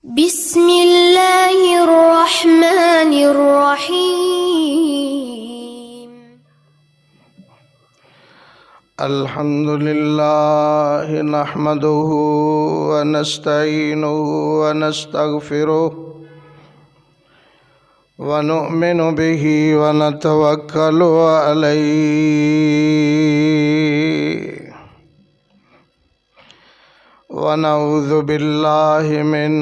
बिस्मिल्लाहिर्रहमानिर्रहीम। अल्हम्दुलिल्लाहि नहमदुहु व नस्तईनुहु व नस्तगफिरुह व नु'मिनु बिही व नतवक्कलु अलैहि व नऊज़ु बिल्लाहि मिन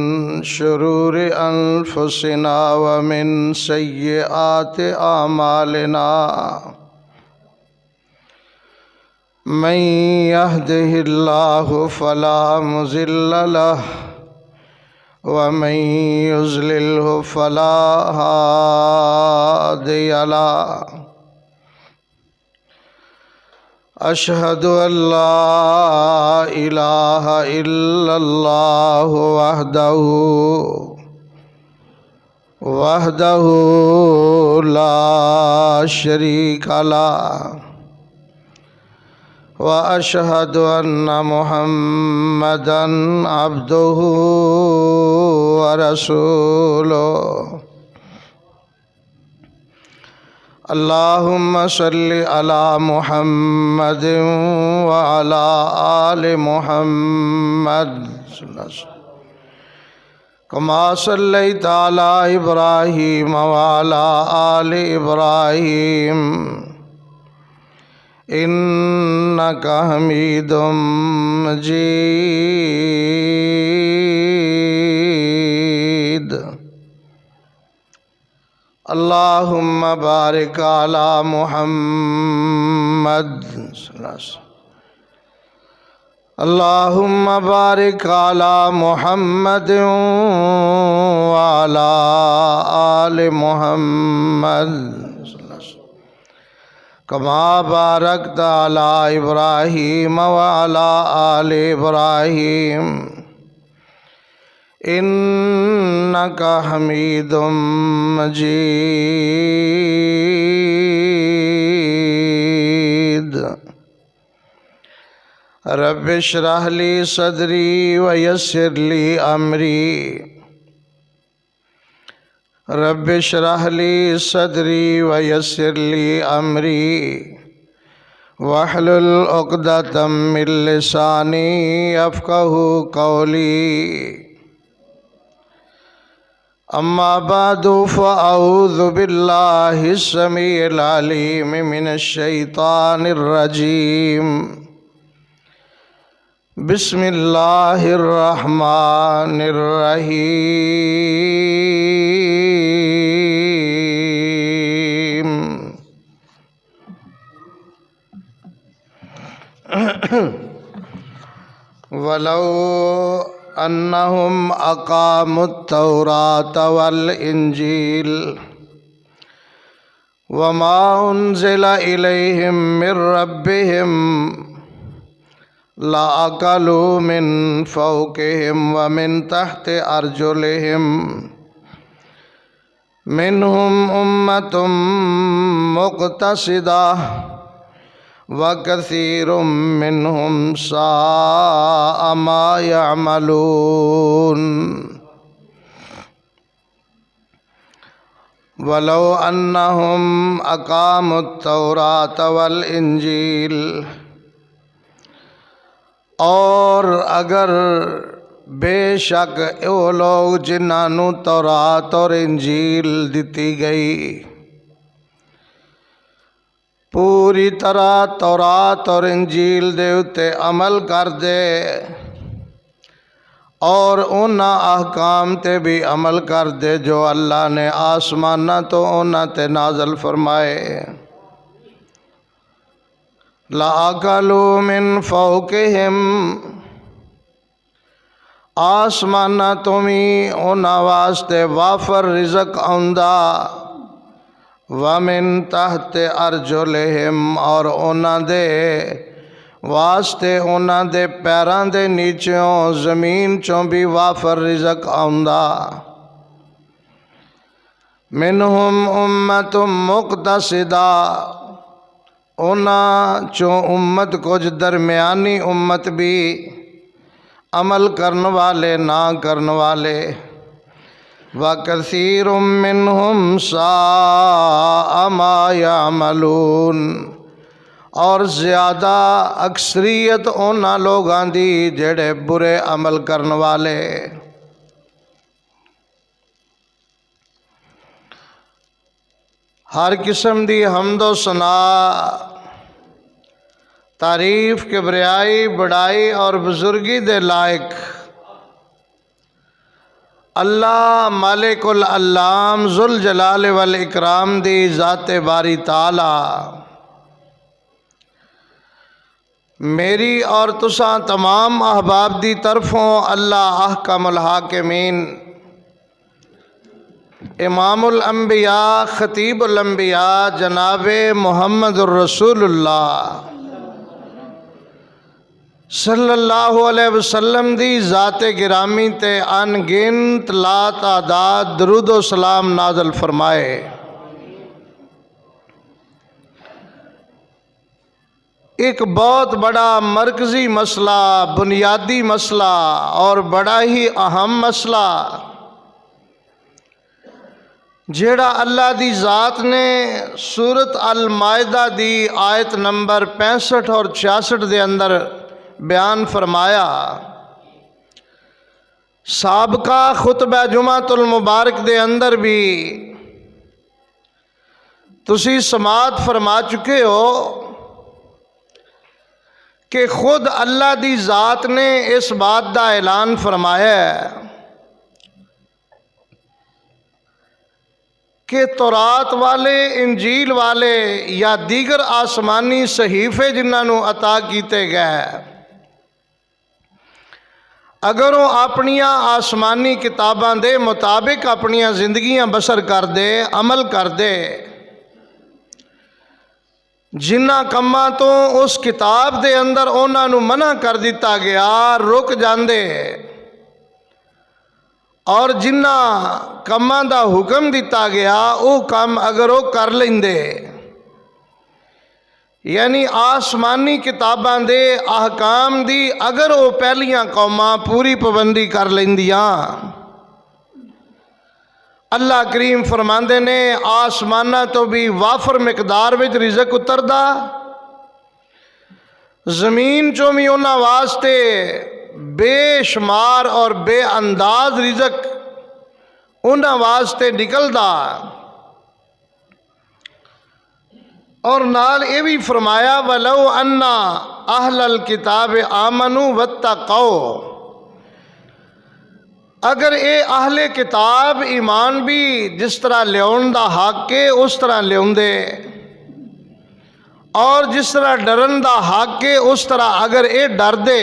शुरूरि अनफुसिना व मिन सय्यिआति आमालिना। मन यहदिहिल्लाहु फला मुज़िल्ल लहु व मन युज़लिल्हु फला हादिय लहु। अशहदु अल्ला इलाहा इल्लल्लाहु वहदहु ला शरीका लहु व अशहदु अन्ना मुहम्मदन अब्दुहु व रसूलुहु। अल्लाहुम्मा सल्लि अला मुहम्मद व अला आलि मुहम्मद कमा सल्लैता अला इब्राहीम व अला आलि इब्राहीम इन्नका हमीदुम मजीद। अल्लाहुम्मा बारिक अला मुहम्मद अल्लाहुम्मा बारिक अला मुहम्मद व अला आलि मुहम्मद कमा बारकता अला इब्राहीम व अला आलि इब्राहीम इन्नका हमीदुम मजीद। रब्बि इश्रह ली सदरी व यस्सिर ली अमरी। रब्बि इश्रह ली सदरी व यस्सिर ली अमरी वहलुल उक़दतम मिन लिसानी यफ़क़हू क़ौली। अम्मा बादु फ़अऊज़ु बिल्लाहिस समीइल अलीम मिनश शैतानिर रजीम। बिस्मिल्लाहिर रहमानिर रहीम। वलौ अन्नहुम अक़ामुत-तौरात वल इंजील वमा उन्ज़िला इलैहिम मिर रब्बिहिम लअकलू मिन फ़ौक़िहिम व मिन तहति अर्जुलिहिम मिनहुम उम्मतुम मुक़तसिदा व कसीरुम मिनहुम साअ मा यअमलून। वलौ अन्नहुम अक़ामुत-तौरात वल इंजील, और अगर बेशक वो लोग जिन्हां तौरात और इंजील दी गई पूरी तरह तौरात और इंजील दे उत्ते अमल कर दे और उन्हां अहकाम ते भी अमल कर दे जो अल्लाह ने आसमाना तो उन्हां ते नाज़ल फरमाए। लअकलू मिन फ़ौक़िहिम, आसमाना तो भी उन्हां वास्ते वाफर रिज़क आउंदा। वमिन तहत अर्जुलिहिम, और उन्हां दे वास्ते उन्हां दे पैरां दे नीचों ज़मीन चों भी वाफर रिज़क आउंदा। मिनहुम उम्मतुम मुक़तसिदा, उन्हां चों उम्मत कुछ दरमियानी उम्मत भी, अमल करने वाले ना करने वाले। वकसीरुम मिनहुम साअ मा यामलून, और ज़्यादा अक्सरीत उन्हां लोगां दी जेड़े बुरे अमल करन वाले। हर किस्म दी हमदो सना, तारीफ, किबरियाई, बड़ाई और बुजुर्गी दे लायक अल्लाह मालिकुल अल्लाम जुल जलाल वल इकराम दी ज़ाते बारी ताला। मेरी और तुसां तमाम अहबाब दी तरफों अल्लाह अहकमुल हाकिमीन इमामुल अंबिया खतीबुल अंबिया जनाबे मुहम्मदुर रसूलुल्लाह सल्लल्लाहु अलैहि वसल्लम दी ज़ाते गिरामी ते अनगिनत ला तादाद दरूदो सलाम नाज़िल फरमाए। एक बहुत बड़ा मरकज़ी मसला, बुनियादी मसला और बड़ा ही अहम मसला जेड़ा अल्लाह दी ज़ात ने सूरत अल मायदा दी आयत नंबर 65 और 66 के अंदर बयान फरमाया। साबका खुतबा जुमातुल मुबारक दे अंदर भी तुसी समात फरमा चुके हो कि खुद अल्लाह दी ज़ात ने इस बात का ऐलान फरमाया है कि तौरात वाले, इंजील वाले या दीगर आसमानी सहीफे जिन्होंने अता किए गए, अगर वो अपनिया आसमानी किताबां दे मुताबिक अपनिया जिंदगियां बसर कर दे, अमल कर दे, जिन्ना कम्मां तो उस किताब दे अंदर उन्होंने मना कर दिता गया रुक जाते, और जिन्ना कम्मां दा हुक्म दिता गया वो काम अगर वो कर लेंदे, यानी आसमानी किताबां दे अहकाम दी अगर वो पहलियां कौमां पूरी पाबंदी कर लेंदियां, अल्लाह करीम फरमांदे ने आसमाना तो भी वाफर मिकदार विच रिज़क उतरदा, ज़मीन चों भी उन्हां वास्ते बेशुमार और बेअंदाज रिज़क उन्हां वास्ते निकलदा। और नाल ये भी फरमाया वलो अन्ना अहलल किताब आमनु वत्तक़ौ, अगर ये अहले किताब ईमान भी जिस तरह लियाउण दा हक है उस तरह लियाउंदे, और जिस तरह डरन दा हक है उस तरह अगर ये डर दे,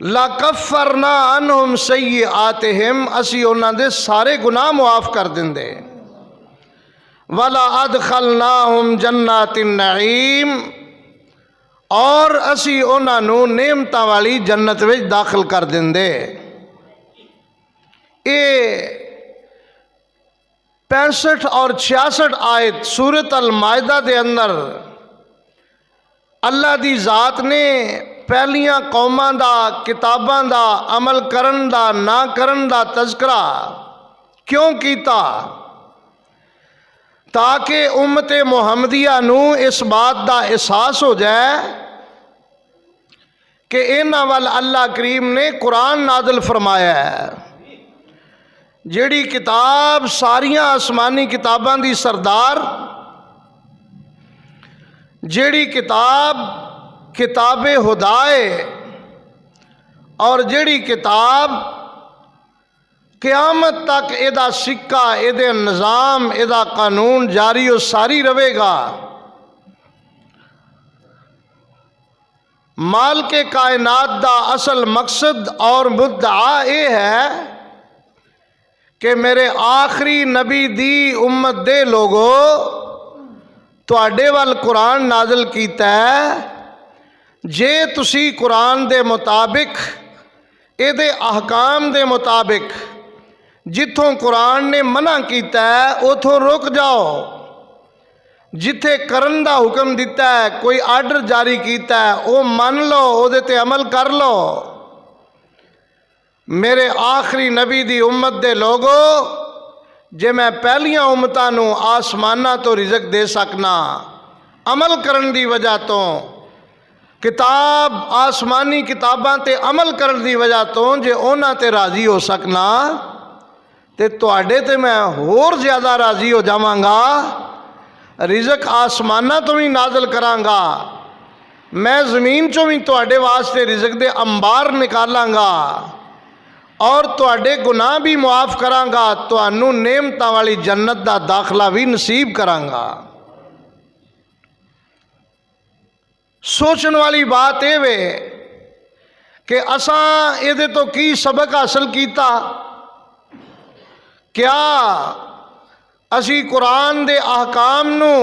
लकफ़रना अन्हुम सय्यआतिहिम, असी उन्हां दे सारे गुनाह मुआफ़ कर देंदे, वला अदखलनाहुम जन्नातिन नईम, और असी उन्होंने नेमतां वाली जन्नत में दाखिल कर देंदे। ये 65 और 66 आयत सूरत अल मायदा के अंदर अल्लाह दी ज़ात ने पहलियां कौमां दा, किताबां दा अमल करन दा ना करन दा तज़करा क्यों कीता, ताकि उम्मत मुहम्मदिया नू इस बात का एहसास हो जाए कि इन्हां वल अल्लाह करीम ने कुरान नाज़िल फरमाया है, जिहड़ी किताब सारियां आसमानी किताबां दी सरदार, जिहड़ी किताब किताबे हुदाए, और जिहड़ी किताब क़यामत तक इहदा सिक्का, इहदे निज़ाम, इहदा कानून जारी और सारी रहेगा। माल के कायनात दा असल मकसद और मुद्दा ये है कि मेरे आखिरी नबी दी उम्मत दे लोगो तुहाडे वल कुरान नाज़िल कीता है, जे तुसी कुरान दे मुताबिक, इहदे अहकाम दे मुताबिक जिथों कुरान ने मना किया है उथों रुक जाओ, जिथे करन दा हुक्म दिता है, कोई आर्डर जारी किया है वो मान लो, उहदे ते अमल कर लो। मेरे आखिरी नबी दी उम्मत दे लोगो, जे मैं पहलियां उम्मतां नूं आसमानां तो रिजक दे सकना अमल करन दी वजह तो, किताब आसमानी किताबां ते अमल करन दी वजह तो जे उन्हां ते राजी हो सकना, ते तुहाडे ते मैं होर ज़्यादा राजी हो जावांगा। रिजक आसमानां तो भी नाजल करांगा, मैं ज़मीन चों भी तुहाडे वास्ते रिजक दे अंबार निकालांगा और तुहाडे गुनाह भी मुआफ़ करांगा, तुहानू नेमतां वाली जन्नत दा दाखला भी नसीब करांगा। सोचने वाली बात यह वे कि असां इहदे तो की सबक हासिल किया। क्या असी कुरान दे अहकाम नू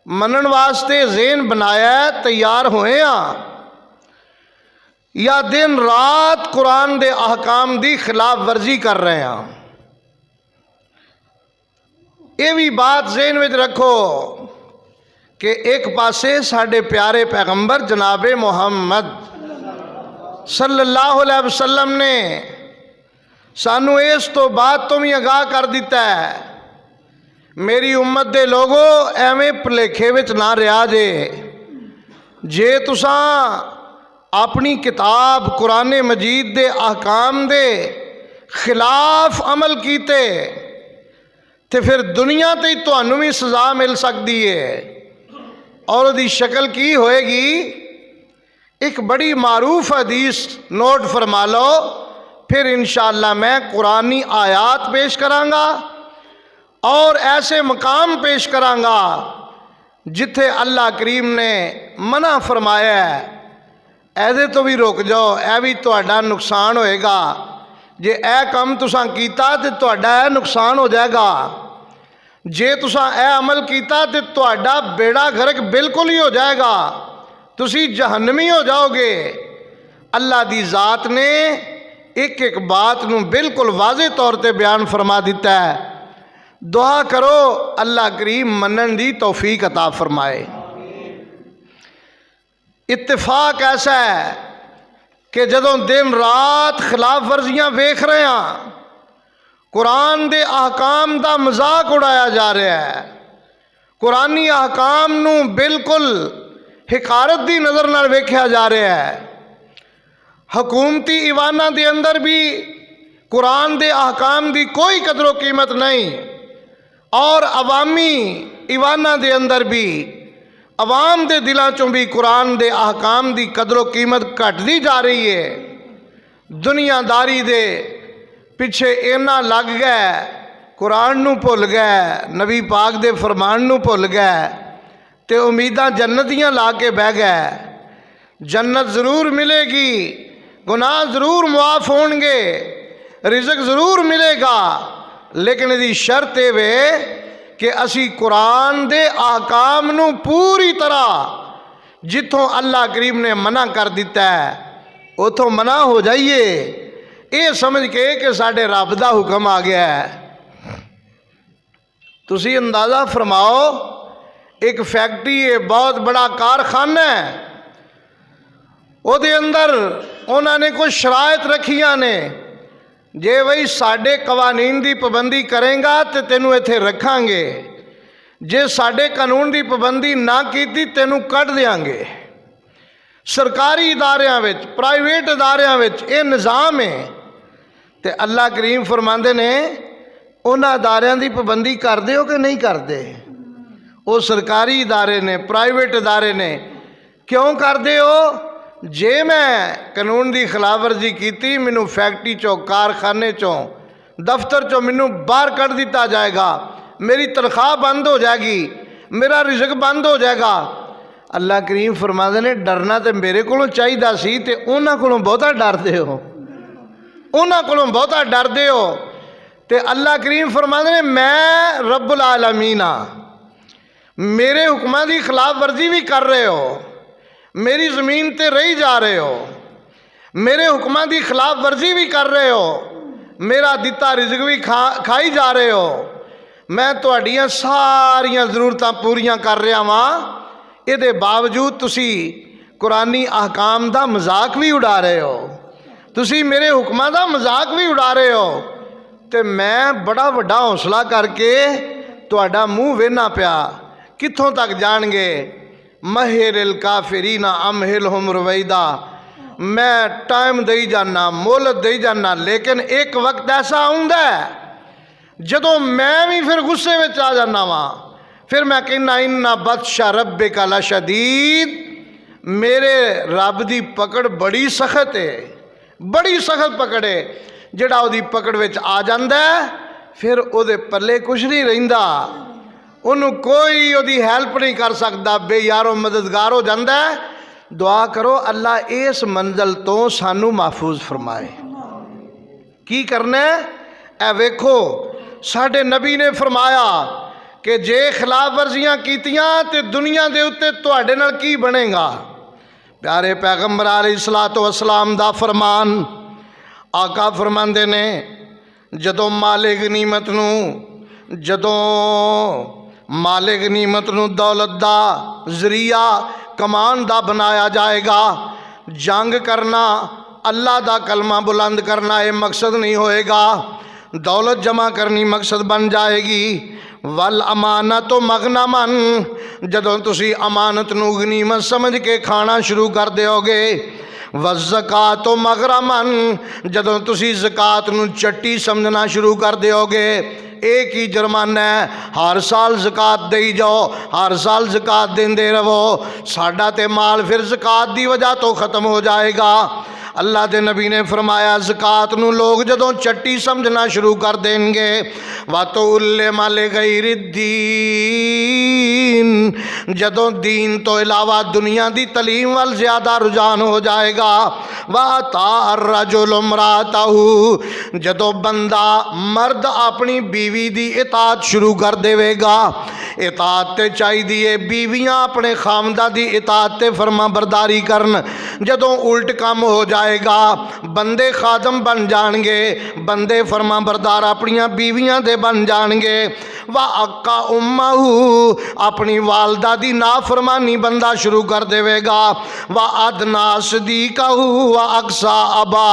मनन वास्ते ज़हन बनाया, तैयार होए हाँ, या दिन रात कुरान दे अहकाम दी खिलाफ वर्जी कर रहे हैं? ये भी बात ज़हन में रखो कि एक पासे साढ़े प्यारे पैगंबर जनाब मुहम्मद सल्लल्लाहु अलैहि वसल्लम ने सानू इस तो बात तो भी आगाह कर दिता है, मेरी उम्मत दे लोगो एवें भुलेखे विच ना रहा जे तुसां अपनी किताब कुरान मजीद दे अहकाम दे खिलाफ अमल कीते तो फिर दुनिया ते तुहानू भी सज़ा मिल सकती है। और उसकी शक्ल की होएगी? एक बड़ी मारूफ हदीस नोट फरमा लो, फिर इंशाअल्लाह मैं कुरानी आयात पेश करांगा और ऐसे मकाम पेश करांगा जिथे अल्लाह करीम ने मना फरमाया है, ऐदे तो भी रुक जाओ, यह भी तुहाडा नुकसान होएगा, जे यह काम तुसां कीता तो तुहाडा यह नुकसान हो जाएगा, जे तुसां यह अमल कीता तो तुहाडा बेड़ा गर्क बिल्कुल ही हो जाएगा, तुसी जहन्नमी हो जाओगे। अल्लाह दी ज़ात ने एक एक बात नूं बिल्कुल वाज़े तौर पर बयान फरमा दिता है। दुआ करो अल्लाह करीम मनन दी तौफीक अता फरमाए। इत्तेफाक ऐसा है कि जदों दिन रात खिलाफ वर्जियां वेख रहे हैं, कुरान दे अहकाम दा मजाक उड़ाया जा रहा है, कुरानी अहकाम नूं बिल्कुल हिकारत दी नज़र नाल वेख्या जा रहा है। हुकूमती ईवाना दे अंदर भी कुरान दे अहकाम दी कोई कदरो कीमत नहीं, और अवामी ईवाना दे अंदर भी अवाम दे दिलों चों भी कुरान दे अहकाम दी कदरो कीमत घटती जा रही है। दुनियादारी दे पिछे इन्ना लग गए, कुरान नूं भुल गए, नबी पाक दे फरमान नूं भुल गए, ते उम्मीदां जन्नतियां ला के बह गए। जन्नत ज़रूर मिलेगी, गुनाह ज़रूर मुआफ़ होणगे, रिज़क ज़रूर मिलेगा, लेकिन इसकी शर्त ये वे कि असी कुरान दे अहकाम नूं पूरी तरह जिथों अल्लाह करीम ने मना कर दिता है उथों मना हो जाइए, ये समझ के कि साढ़े रब दा हुक्म आ गया है। तुसी अंदाज़ा फरमाओ, एक फैक्ट्री है, बहुत बड़ा कारखाना है, उहदे अंदर उन्होंने कुछ शरायत रखियां ने, जे बई साढ़े कवानीन की पाबंदी करेगा तो तेनू इत्थे रखांगे, जे साढ़े कानून की पाबंदी ना की तेनू कढ़ देंगे। सरकारी इदारियां विच, प्राइवेट इदारियां विच ये निज़ाम है। तो अल्लाह करीम फरमाते ने उन्हां इदारियां की पाबंदी करदे हो कि नहीं करते? वो सरकारी इदारे ने, प्राइवेट इदारे ने, क्यों करदे हो? जे मैं कानून की खिलाफवर्जी की, मैनू फैक्ट्री चों, कारखाने चों, दफ्तर चों मैनू बाहर कढ़ दिता जाएगा, मेरी तनख्वाह बंद हो जाएगी, मेरा रिजक बंद हो जाएगा। अल्लाह करीम फरमाते ने डरना तो मेरे को चाहिए सी, ते उन्हां कोलों बहुता डरदे हो, उन्हां कोलों बहुता डरदे हो। ते अल्लाह करीम फरमाते ने मैं रब्बुल आलमीन हाँ, मेरे हुक्मां की खिलाफ वर्जी भी कर रहे हो, मेरी ज़मीन ते रही जा रहे हो, मेरे हुक्मां की खिलाफ वर्जी भी कर रहे हो, मेरा दिता रिजक भी खाई जा रहे हो, मैं तुहाड़ियां सारियां ज़रूरतां पूरियां कर रहा वां, इहदे बावजूद तुसी कुरानी अहकाम दा मजाक भी उड़ा रहे हो। तुसी मेरे हुक्मां दा मजाक भी उड़ा रहे हो, तो मैं बड़ा वड्डा हौसला करके तुहाडा मुँह वेना पिया, कित्थों तक जाणगे। महिरिल काफिरीना अमहिलहुम रुवैदा, मैं टाइम दई जाना, मोहलत दई जाना, लेकिन एक वक्त ऐसा आउंदा है जदों मैं भी फिर गुस्से में आ जाना वा, फिर मैं कहना इन्ना बतशा रब्बिका लशदीद, मेरे रब दी पकड़ बड़ी सख्त है, बड़ी सख्त पकड़ है। जिहड़ा उहदी पकड़ विच आ जांदा है फिर उहदे पल्ले कुछ नहीं रहिंदा, उन्हों कोई उहदी हैल्प नहीं कर सकता, बेयारो मददगार हो जाता है। दुआ करो अल्लाह इस मंजिल तो सानू महफूज फरमाए। की करना है ए वेखो, साडे नबी ने फरमाया कि जे खिलाफ वर्जियां कीतियां ते दुनिया दे उत्ते तुहाडे नाल की बनेगा। प्यारे पैगंबर अलैहिस्सलातु वस्सलाम दा फरमान, आका फरमांदे ने जदों माले गनीमत नूं, जदों माले गनीमत नूं दौलत दा जरिया कमान दा बनाया जाएगा, जंग करना, अल्लाह दा कलमा बुलंद करना ये मकसद नहीं होएगा, दौलत जमा करनी मकसद बन जाएगी। वल अमानत तो मगनमन, जदों तुसी अमानत नूं गनीमत समझ के खाना शुरू कर दोगे। व ज़कात तो मगरमन, जदों तुसी ज़कात नूं चट्टी समझना शुरू कर दोगे। एक ही जुर्माना है, हर साल ज़कात दई जाओ, हर साल ज़कात देंदे रहो, साडा ते माल फिर ज़कात दी वजह तो ख़त्म हो जाएगा। अल्लाह के नबी ने फरमाया ज़कात नूं लोग जदों चट्टी समझना शुरू कर देंगे, वा तो उल्ले माले गैर दीन, जदों दीन तो इलावा दुनिया की तलीम वाल ज़्यादा रुझान हो जाएगा। वाह तार रजुल इमरातहू, जदों बंदा मर्द अपनी बीवी की इताअत शुरू कर देवेगा। इताअत ते चाहिए, बीवियां अपने खामदा की इताअत ते फरमा बरदारी करन। जदों उल्ट काम हो जाएगा, बंदे खादम बन जाएंगे, बंदे फरमा बरदार अपनिया बीवियां दे बन जाएंगे। वा अक्का उम्महू, अपनी वालदा दी नाफरमानी बंदा शुरू कर देवेगा। वा अदना सदीकहू वा अक्सा अबा,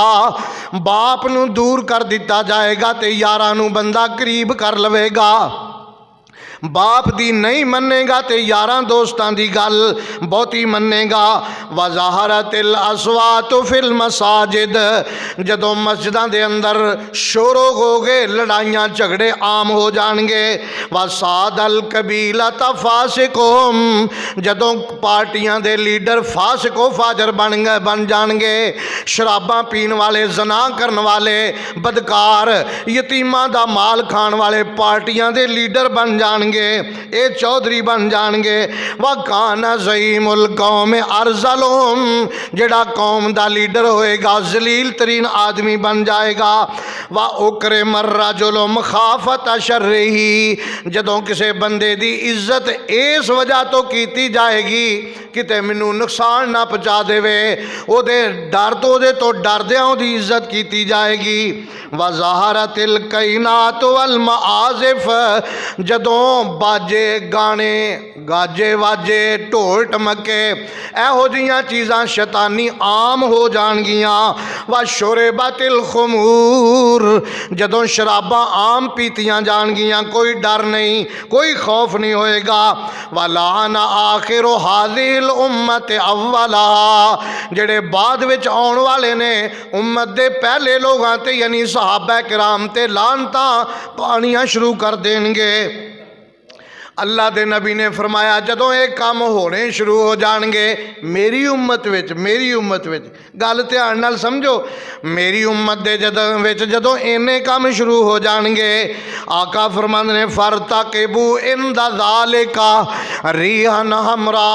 बाप नू दूर कर दिता जाएगा ते यारां नू बंदा करीब कर लवेगा। बाप दी नहीं मनेगा तो यारां दोस्तां दी गल बहुती मनेगा। वज़ाहरतिल अस्वात फिल मसाजिद, जदों मस्जिदां दे अंदर शोरो हो गए, लड़ाइयां झगड़े आम हो जाएंगे। वसादल कबीलत फासिकुम, जदों पार्टियां दे लीडर फासिको फाजर बन जाएंगे। शराबां पीण वाले, जना करन वाले, बदकार, यतीमां दा माल खाण वाले पार्टियां दे लीडर बन जाएंगे, ये चौधरी बन जाएंगे। व काना ज़ईमुल कौम अरज़लुहुम, जेड़ा कौम दा लीडर होएगा जलील तरीन आदमी बन जाएगा। व उकरम अर्रजुल मखाफत शर्रिही, जदों किसी बंदे दी इज्जत इस वजह तो की जाएगी किते मैनू नुकसान ना पहुँचा देवे, ओदे डर तो डरदियां ओदी इज्जत की जाएगी। वज़ाहरतिल कैनात वल मआज़िफ, जदों बाजे गाने, गाजे वाजे, ढोल टमके, एहो जिहियां चीज़ां शैतानी आम हो जाणगियां। व शुरबतिल खुमूर, जदों शराबां आम पीतियां जाणगियां, कोई डर नहीं, कोई खौफ नहीं होएगा। व लाना आखिर हाज़िल उम्मत अव्वला, जेड़े बाद विच आउण वाले ने उम्मत दे पहले लोगां ते यानी सहाबा किराम ते लानतां पानियां शुरू कर देणगे। अल्लाह के नबी ने फरमाया जदों ये काम होने शुरू हो जाएंगे मेरी उम्मत विच, गल ध्यान नाल समझो, मेरी उम्मत दे जदों इन्ने काम शुरू हो जाएंगे, आका फरमांदे ने फरतकिबू इंदा ज़ालिका रिहन हमरा,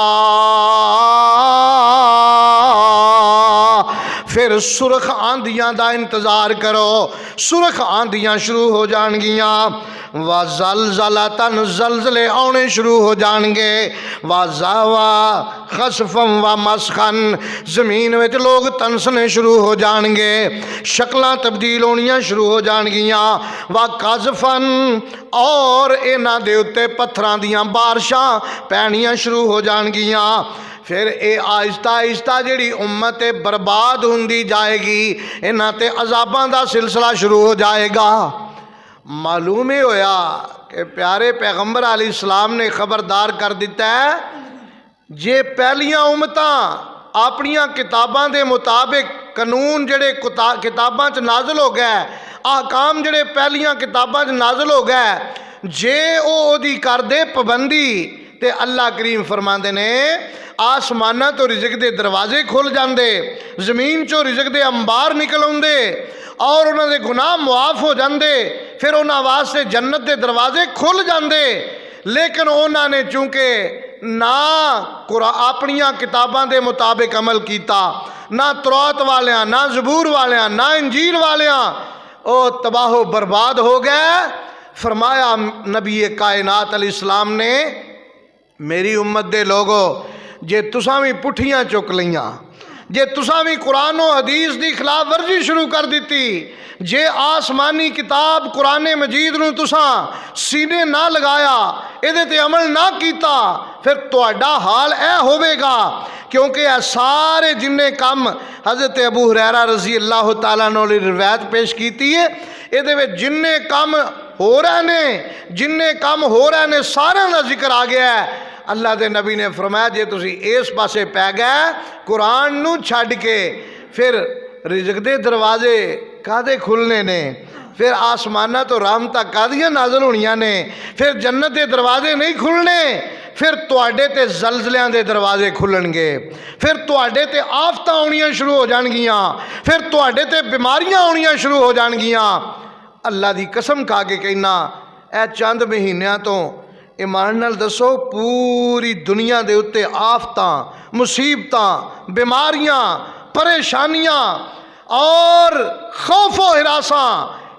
फिर सुरख आंधियां का इंतज़ार करो। सुरख आंधियां शुरू हो जाएगियां। व ज़लज़लतन, ज़लज़ले आने शुरू हो जाएंगे। व ज़ावा खसफम व मसखन, ज़मीन में लोग तनसने शुरू हो जाएंगे, शक्लां तब्दील होनियां शुरू हो जाएगियां। व कज़फन, और इन्हां दे उत्ते पत्थरां दियां बारिशां पैणियां शुरू हो जाएगियां। फिर ये आहिस्ता आहिस्ता जिहड़ी उम्मत है बर्बाद हुंदी जाएगी, इन्हां ते अजाबां दा सिलसिला शुरू हो जाएगा। मालूम ही होया कि प्यारे पैगंबर अलैहिस्सलाम ने खबरदार कर दिता है, जे पहलियां उम्मतां अपनियां किताबां दे मुताबिक कानून जिहड़े किताबां च नाज़िल हो गए, ahकाम जिहड़े पहलियां किताबां च नाज़िल हो गए, जे ओदी करदे पाबंदी ते अल्लाह करीम फरमांदे ने आसमानां तो रिज़क दे दरवाजे खुल जाते, जमीन चो रिज़क दे अंबार निकल आउंदे और उन्हां दे गुनाह मुआफ हो जाते, फिर उन्हां वास्ते जन्नत दे दरवाजे खुल जाते। लेकिन उन्होंने चूंकि ना अपनियां किताबां दे मुताबिक अमल किया, ना तौरात वालियां, ना ज़बूर वालियां, ना इंजील वालियां, ओ तबाहो बर्बाद हो गए। फरमाया नबी कायनात अलैहिस्सलाम ने, मेरी उम्मत दे लोगो जे तुसां भी पुठियां चुक लईयां, जे तुसां भी कुरान और हदीस की खिलाफ वर्जी शुरू कर दी, जे आसमानी किताब कुरान मजीद नूं तुसां सीने ना लगाया, इहदे ते अमल ना किया, फिर तुहाडा हाल यह होवेगा। क्योंकि यह सारे जिन्ने काम हज़रत अबू हुरैरा रज़ी अल्लाह तआला अन्हु ने रिवायत पेश की है, इहदे विच जिन्ने काम हो रहे ने, जिन्ने काम हो रहे ने सारिਆਂ ਦਾ जिक्र आ गया है। अल्लाह के नबी ने फरमाया जे तुसी इस पासे पै गए कुरान नूं छड्ड के, फिर रिज़क दे दरवाजे कादे खुलने ने, फिर आसमाना तो रहमतां कादियां नाज़िल होणियां ने, फिर जन्नत के दरवाजे नहीं खुलने, फिर तुहाडे ते जलजलियां दे दरवाजे खुलणगे, फिर तुहाडे ते आफतां आउणियां शुरू हो जाणगियां, फिर तुहाडे ते बीमारियां आउणियां शुरू हो जाणगियां। अल्लाह की कसम खा के कहना, ए चंद महीनों तो ईमान नाल दसो पूरी दुनिया के उत्ते आफतां, मुसीबतां, बीमारियां, परेशानियां और खौफो हिरासां,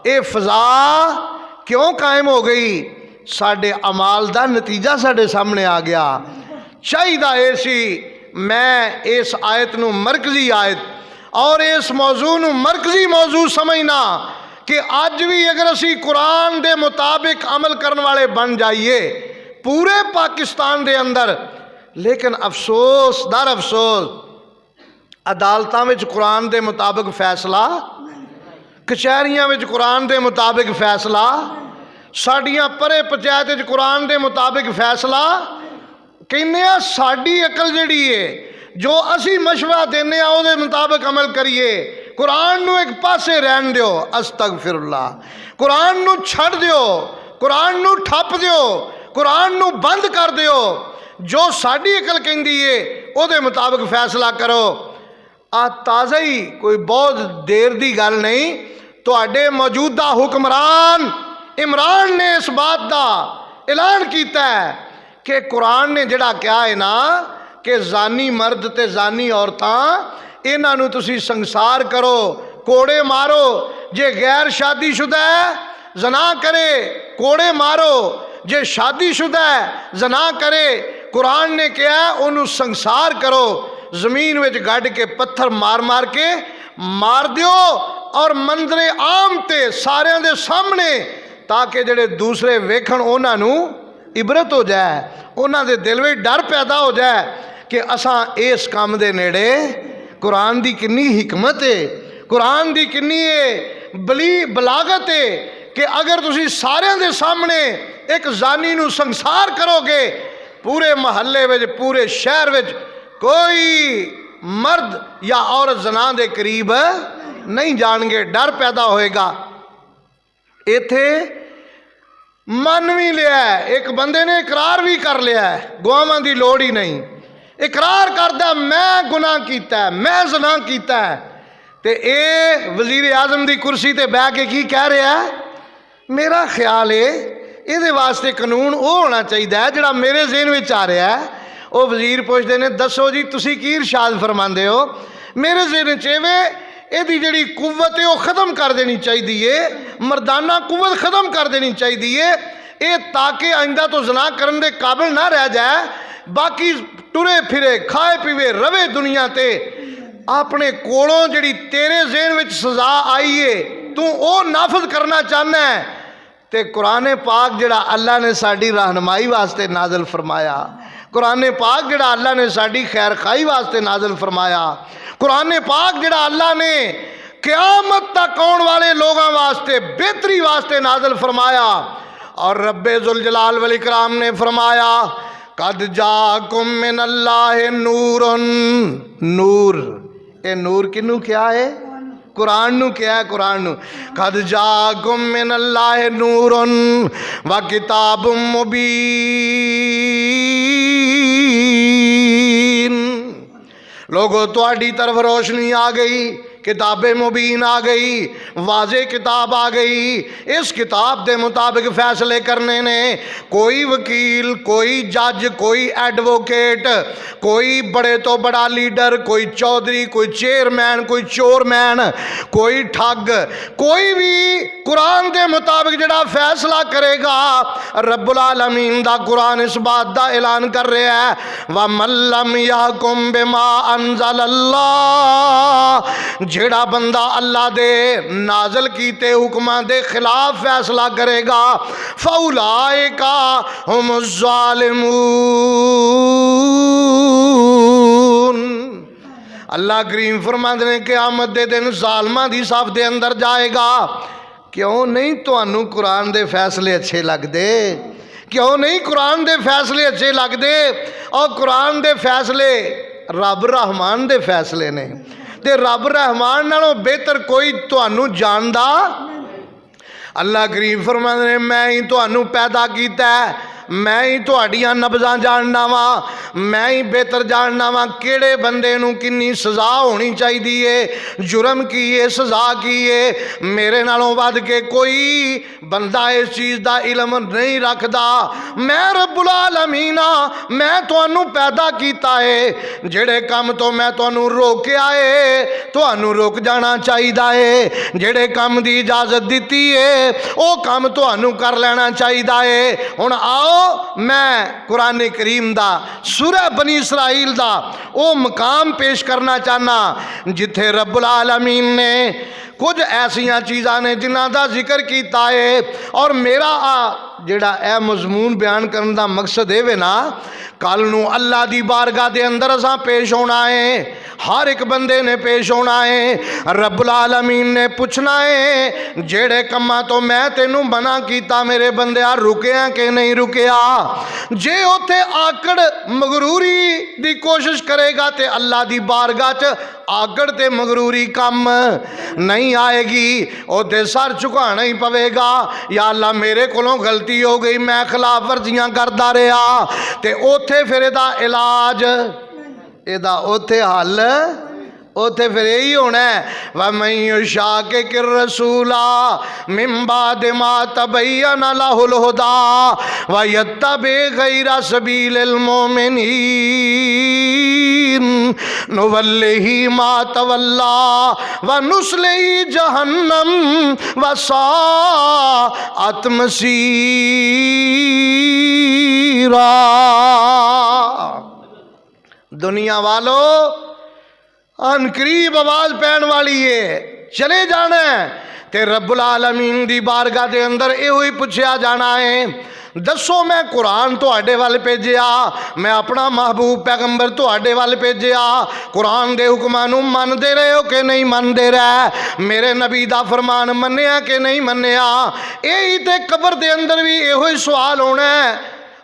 ये फजा क्यों कायम हो गई? साडे अमाल का नतीजा साडे सामने आ गया। चाहिदा ये सी मैं इस आयत नूं मरकजी आयत और इस मौजू नूं मरकजी मौजू समझना कि अज भी अगर असी कुरान के मुताबिक अमल करने वाले बन जाइए पूरे पाकिस्तान के अंदर, लेकिन अफसोस दर अफसोस अदालतां विच कुरान के मुताबिक फैसला, कचहरियां विच कुरान के मुताबिक फैसला, साडियां परे पंचायत विच कुरान के मुताबिक फैसला। कहने साडी अकल जिहड़ी है जो असी मशवरा देने उहदे मुताबिक अमल करिए, कुरान नूं एक पासे रहन दिओ, अस्तगफिरुल्लाह, कुरान नूं छड्ड दिओ, कुरान नूं ठप दिओ, कुरान नूं बंद कर दिओ, जो साडी अकल कहंदी है उहदे मुताबिक फैसला करो। आ ताज़ा ही कोई बहुत देर की गल नहीं, तुहाडे मौजूदा हुक्मरान इमरान ने इस बात का ऐलान किया है कि कुरान ने जिहड़ा कहा है ना कि जानी मर्द ते जानी औरतां इन्हां नूं तुसीं संसार करो, कोड़े मारो, जे गैर शादीशुदा है जना करे कोड़े मारो, जे शादीशुदा है जना करे, कुरान ने कहा उन्होंने संसार करो, जमीन में गढ़ के पत्थर मार मार के मार दियो और मंजरे आम ते सारिਆਂ दे सामने, ताकि जेडे दूसरे वेखण उन्होंने इबरत हो जाए, उन्होंने दिल में डर पैदा हो जाए कि असां इस काम दे नेड़े, कुरान की कितनी हिकमत है, कुरान की कितनी बलागत है कि अगर तुसी सारिਆਂ दे सामने एक जानी नूं संसार करोगे, पूरे महल्ले विच पूरे शहर विच कोई मर्द या औरत जना दे करीब नहीं जाणगे, डर पैदा होएगा। इत्थे मन भी लिया, एक बंदे ने इकरार भी कर लिया है, गवाहां की लोड़ ही नहीं, इकरार करदा मैं गुनाह कीता है, मैं ज़ना कीता है, ते ये वजीर आजम की कुर्सी ते बैठ के की कह रहा है? मेरा ख्याल है ये वास्ते कानून वो होना चाहिए है जिहड़ा मेरे ज़हन में आ रहा है। वो वजीर पुछते ने दसो जी तुसी की इरशाद फरमाते हो? मेरे ज़हन च यदी जी कुव्वत है वह ख़त्म कर देनी चाहिए, मर्दाना कुव्वत ख़त्म कर देनी चाहिए, ये ताकि आइंदा तो जना करने के काबिल ना रह जाए, बाकी टुरे फिरे खाए पीवे रवे दुनिया ते, अपने कोलों जी तेरे ज़हन में सज़ा आई है तू वो नाफज करना चाहना है, तो कुरान पाक जिहड़ा अल्लाह ने साड़ी रहनुमाई वास्ते नाज़िल फरमाया, कुरान पाक जिहड़ा अल्लाह ने साडी खैर खाई वास्ते नाज़िल फरमाया, कुरान पाक जिहड़ा अल्लाह ने क़यामत तक आने वाले लोगों वास्ते बेहतरी वास्ते नाज़िल फरमाया। और रब्बे ज़ुल जलाल वल इकराम ने फरमाया कद जाकुम मिनल्लाहि नूरुन। नूर, ये नूर किनू क्या है? कुरान नू क्या है? कुरान नू। कद जाकुम मिनल्लाहि नूरुन व किताबुम मुबीन। लोगों तुहाडी तरफ रोशनी आ गई, किताब मुबीन आ गई, वाज़े किताब आ गई। इस किताब के मुताबिक फैसले करने ने कोई वकील, कोई जज, कोई एडवोकेट, कोई बड़े तो बड़ा लीडर, कोई चौधरी, कोई चेयरमैन, कोई चोरमैन, कोई ठग, कोई भी कुरान के मुताबिक जिहड़ा फैसला करेगा रब्बुल आलमीन दा कुरान इस बात का ऐलान कर रहा है व मल्लम यहकुम बिमा अंज़लल्लाह। जेड़ा बंदा अल्लाह दे नाज़िल कीते हुक्मां दे खिलाफ फैसला करेगा फौलाइका हुमुज़ ज़ालिमून। अल्लाह करीम फरमाते हैं क़यामत दे दिन ज़ालिमां दी सफ दे अंदर जाएगा। क्यों नहीं तुहानू कुरान दे फैसले अच्छे लगदे? क्यों नहीं कुरान दे फैसले अच्छे लगदे? और कुरान दे फैसले रब रहमान दे फैसले ने, ते रब रहमान नालों बेहतर कोई तुहानू जानदा। अल्लाह करीम फरमाते ने मैं ही तुहानू पैदा कीता है, मैं ही तुहाड़ियां नब्ज़ां जानना वा, मैं ही बेहतर जानना वा किहड़े बंदे नू किन्नी सज़ा होनी चाहिए, जुर्म की है, सज़ा की है। मेरे नालों वध के कोई बंदा इस चीज़ का इलम नहीं रखता। मैं रब्बुल आलमीन आ, मैं तुहानू पैदा कीता है, जेड़े काम तो मैं तुहानू रोकिया है तुहानू रुक जाना चाहिए है, जेड़े काम की इजाज़त दी है वो काम तुहानू कर लेना चाहिए है। हुण आओ मैं कुरान करीम दा सूरह बनी इसराइल दा वो मकाम पेश करना चाहना जिथे रब्बुल आलमीन ने कुछ ऐसिया चीज़ां ने जिन्हां दा जिक्र किया है। और मेरा जिहड़ा ए मजमून बयान करने का मकसद ये ना कल नू अल्लाह दी बारगाह दे अंदर असां पेश होना है, हर एक बंदे ने पेश होना है। रब्बुल आलमीन ने पूछना है जेड़े कम्मां तो मैं तेनू मना कीता मेरे बंदिया रुकिया कि नहीं रुकिया। जे उत्थे आकड़ मगरूरी दी कोशिश करेगा तो अल्लाह दी बारगाह च आकड़ ते मगरूरी कम नहीं आएगी, उत्थे सर झुकाना ही पवेगा। या अल्लाह मेरे कोलों गलती हो गई, मैं खिलाफ वर्जियां करता रहा, ते उत्थे फिर इहदा इलाज, इहदा उत्थे हल, उत्थे फिर यही होना है व मैं शाकिर रसूला मिन बाद मा तबय्यन लहुल हुदा व यत्तबि गैरा सबीलिल मोमिनीन नुवल्लिही मा तवल्ला व नुस्लिही जहन्नम व साअत मसीरा। दुनिया वालों अनकरीब आवाज पैन वाली है, चले जाना है ते रब्बुल आलमीन दी बारगाह दे अंदर यो ही पूछया जाना है दसो मैं कुरान तुहाडे वाल भेजिया, मैं अपना महबूब पैगंबर तुहाडे वाल भेजिया, कुरान दे हुक्मां नूं मनदे रहे हो कि नहीं मनदे रहे, मेरे नबी दा फरमान मन्निया कि नहीं मन्निया। यही ते कबर दे अंदर भी यो ही सवाल होना है।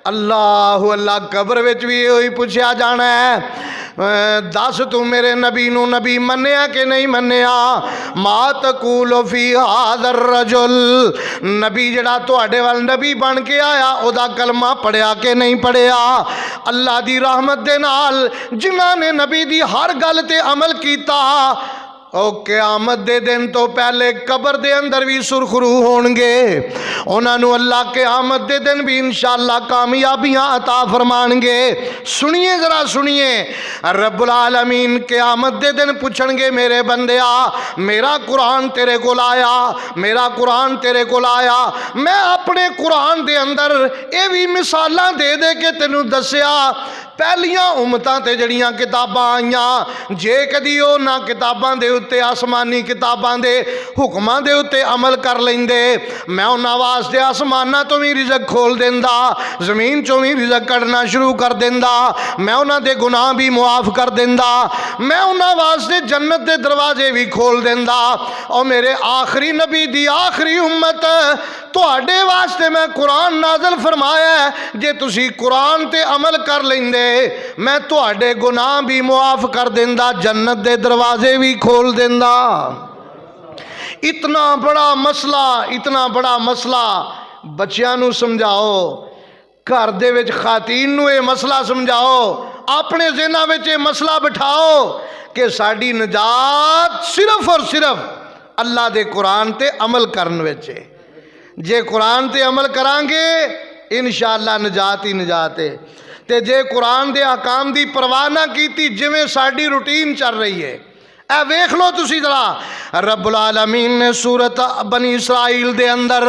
अल्लाह अल्लाह कबर विच भी यो ही पूछया जाना है दस तू मेरे नबी नू नबी मन्निया कि नहीं मन्निया। मा तकूल फी हाज़र रजुल, नबी जड़ा तुहाडे वाल नबी बन के आया ओदा कलमा पढ़िया कि नहीं पढ़िया। अल्लाह दी रहमत दे नाल जिन्हां ने नबी दी हर गल ते अमल कीता ओ क़यामत दे दिन तो पहले कबर दे अंदर भी सुरखरू होणगे, उन्होंने अल्लाह क़यामत दे दिन भी इंशाअल्लाह कामयाबियां अता फरमाएंगे। सुनिए जरा सुनिए, रब्बुल आलमीन क़यामत दे दिन पूछणगे मेरे बंदिया मेरा कुरान तेरे को आया, मेरा कुरान तेरे को आया। मैं अपने कुरान दे अंदर ये भी मिसालां दे दे के तेनू दसिया पहलियां उम्मतां ते जड़ियां किताबां आईयां जे कदी उन्हां किताबां दे उत्ते आसमानी किताबां दे हुक्मां दे उत्ते अमल कर लेंदे मैं उन्हां वास्ते आसमानां तो भी रिज़क खोल देंदा ज़मीन चों भी रिज़क कढ़ना शुरू कर देंदा मैं उन्हां दे गुनाह भी मुआफ़ कर देंदा मैं उन्हां वास्ते जन्नत दे दरवाजे भी खोल देंदा। और मेरे आखिरी नबी दी आखिरी उम्मत तुहाडे वास्ते मैं कुरान नाज़िल फरमाया जे तुसी कुरान ते अमल कर लेंदे मैं तुहाडे गुनाह भी मुआफ़ कर देंदा जन्नत दे दरवाजे भी खोल देंदा। इतना बड़ा मसला बच्चियां नूं समझाओ घर दे विच खातीन नूं ये मसला समझाओ अपने ज़हनां विच ये मसला बिठाओ कि साडी निजात सिर्फ और सिर्फ अल्लाह दे कुरान ते अमल करन विच है। जे कुरान ते अमल करांगे इंशाअल्लाह निजात ही निजात है ते जे कुरान दे अहकाम दी परवाह ना कीती जिवें साडी रूटीन चल रही है ए वेख लो तुसी जरा रब्बुल आलमीन ने सूरत बनी इसराइल दे अंदर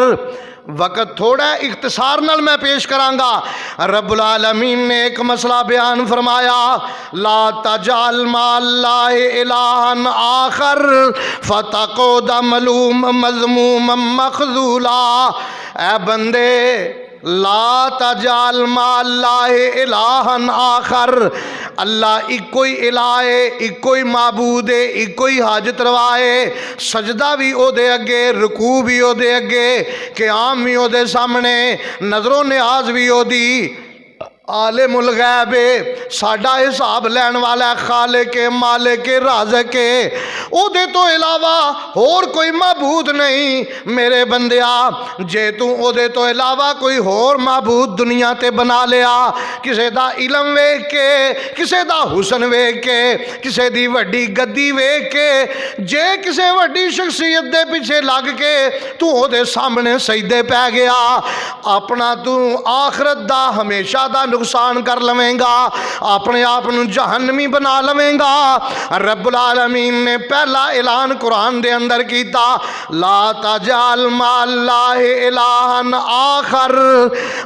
वक़्त थोड़ा इख्तिसार नाल मैं पेश करांगा रब्बुल आलमीन ने एक मसला बयान फरमाया ला तजाल माल्लाहि इलाहन आखर फतक़ूद मलूम मज़मूम मख़ज़ूला। ए बंदे ला तजाल माल्लाहि इलाहन आखर अल्लाह इको ही इलाह है इको ही माबूद है इको ही हाजत रवा है सजदा भी ओदे अगे रुकू भी ओदे अगे क़याम भी ओदे सामने नजरों नियाज भी ओदी आलिमुल गैब है साडा हिसाब लैन वाला खालिक मालिक राज़िक ओदे तो इलावा होर कोई माबूद नहीं। मेरे बंदिया जे तू ओदे तो इलावा कोई होर माबूद दुनिया ते बना लिया किसे दा इलम वेख के किसे दा हुसन वेख के किसे दी वड्डी गद्दी वेख के जे किसे वड्डी शख्सियत दे पीछे लग के तू ओदे सामने सजदे पै गया अपना तू आखरत दा हमेशा दा नुकसान कर लवेंगा अपने आप नूं जहन्नमी बना लवेंगा। रब्बुल आलमीन ने पहला ऐलान कुरान दे अंदर कीता ला तजाल माल्लाहि इलाहन आखर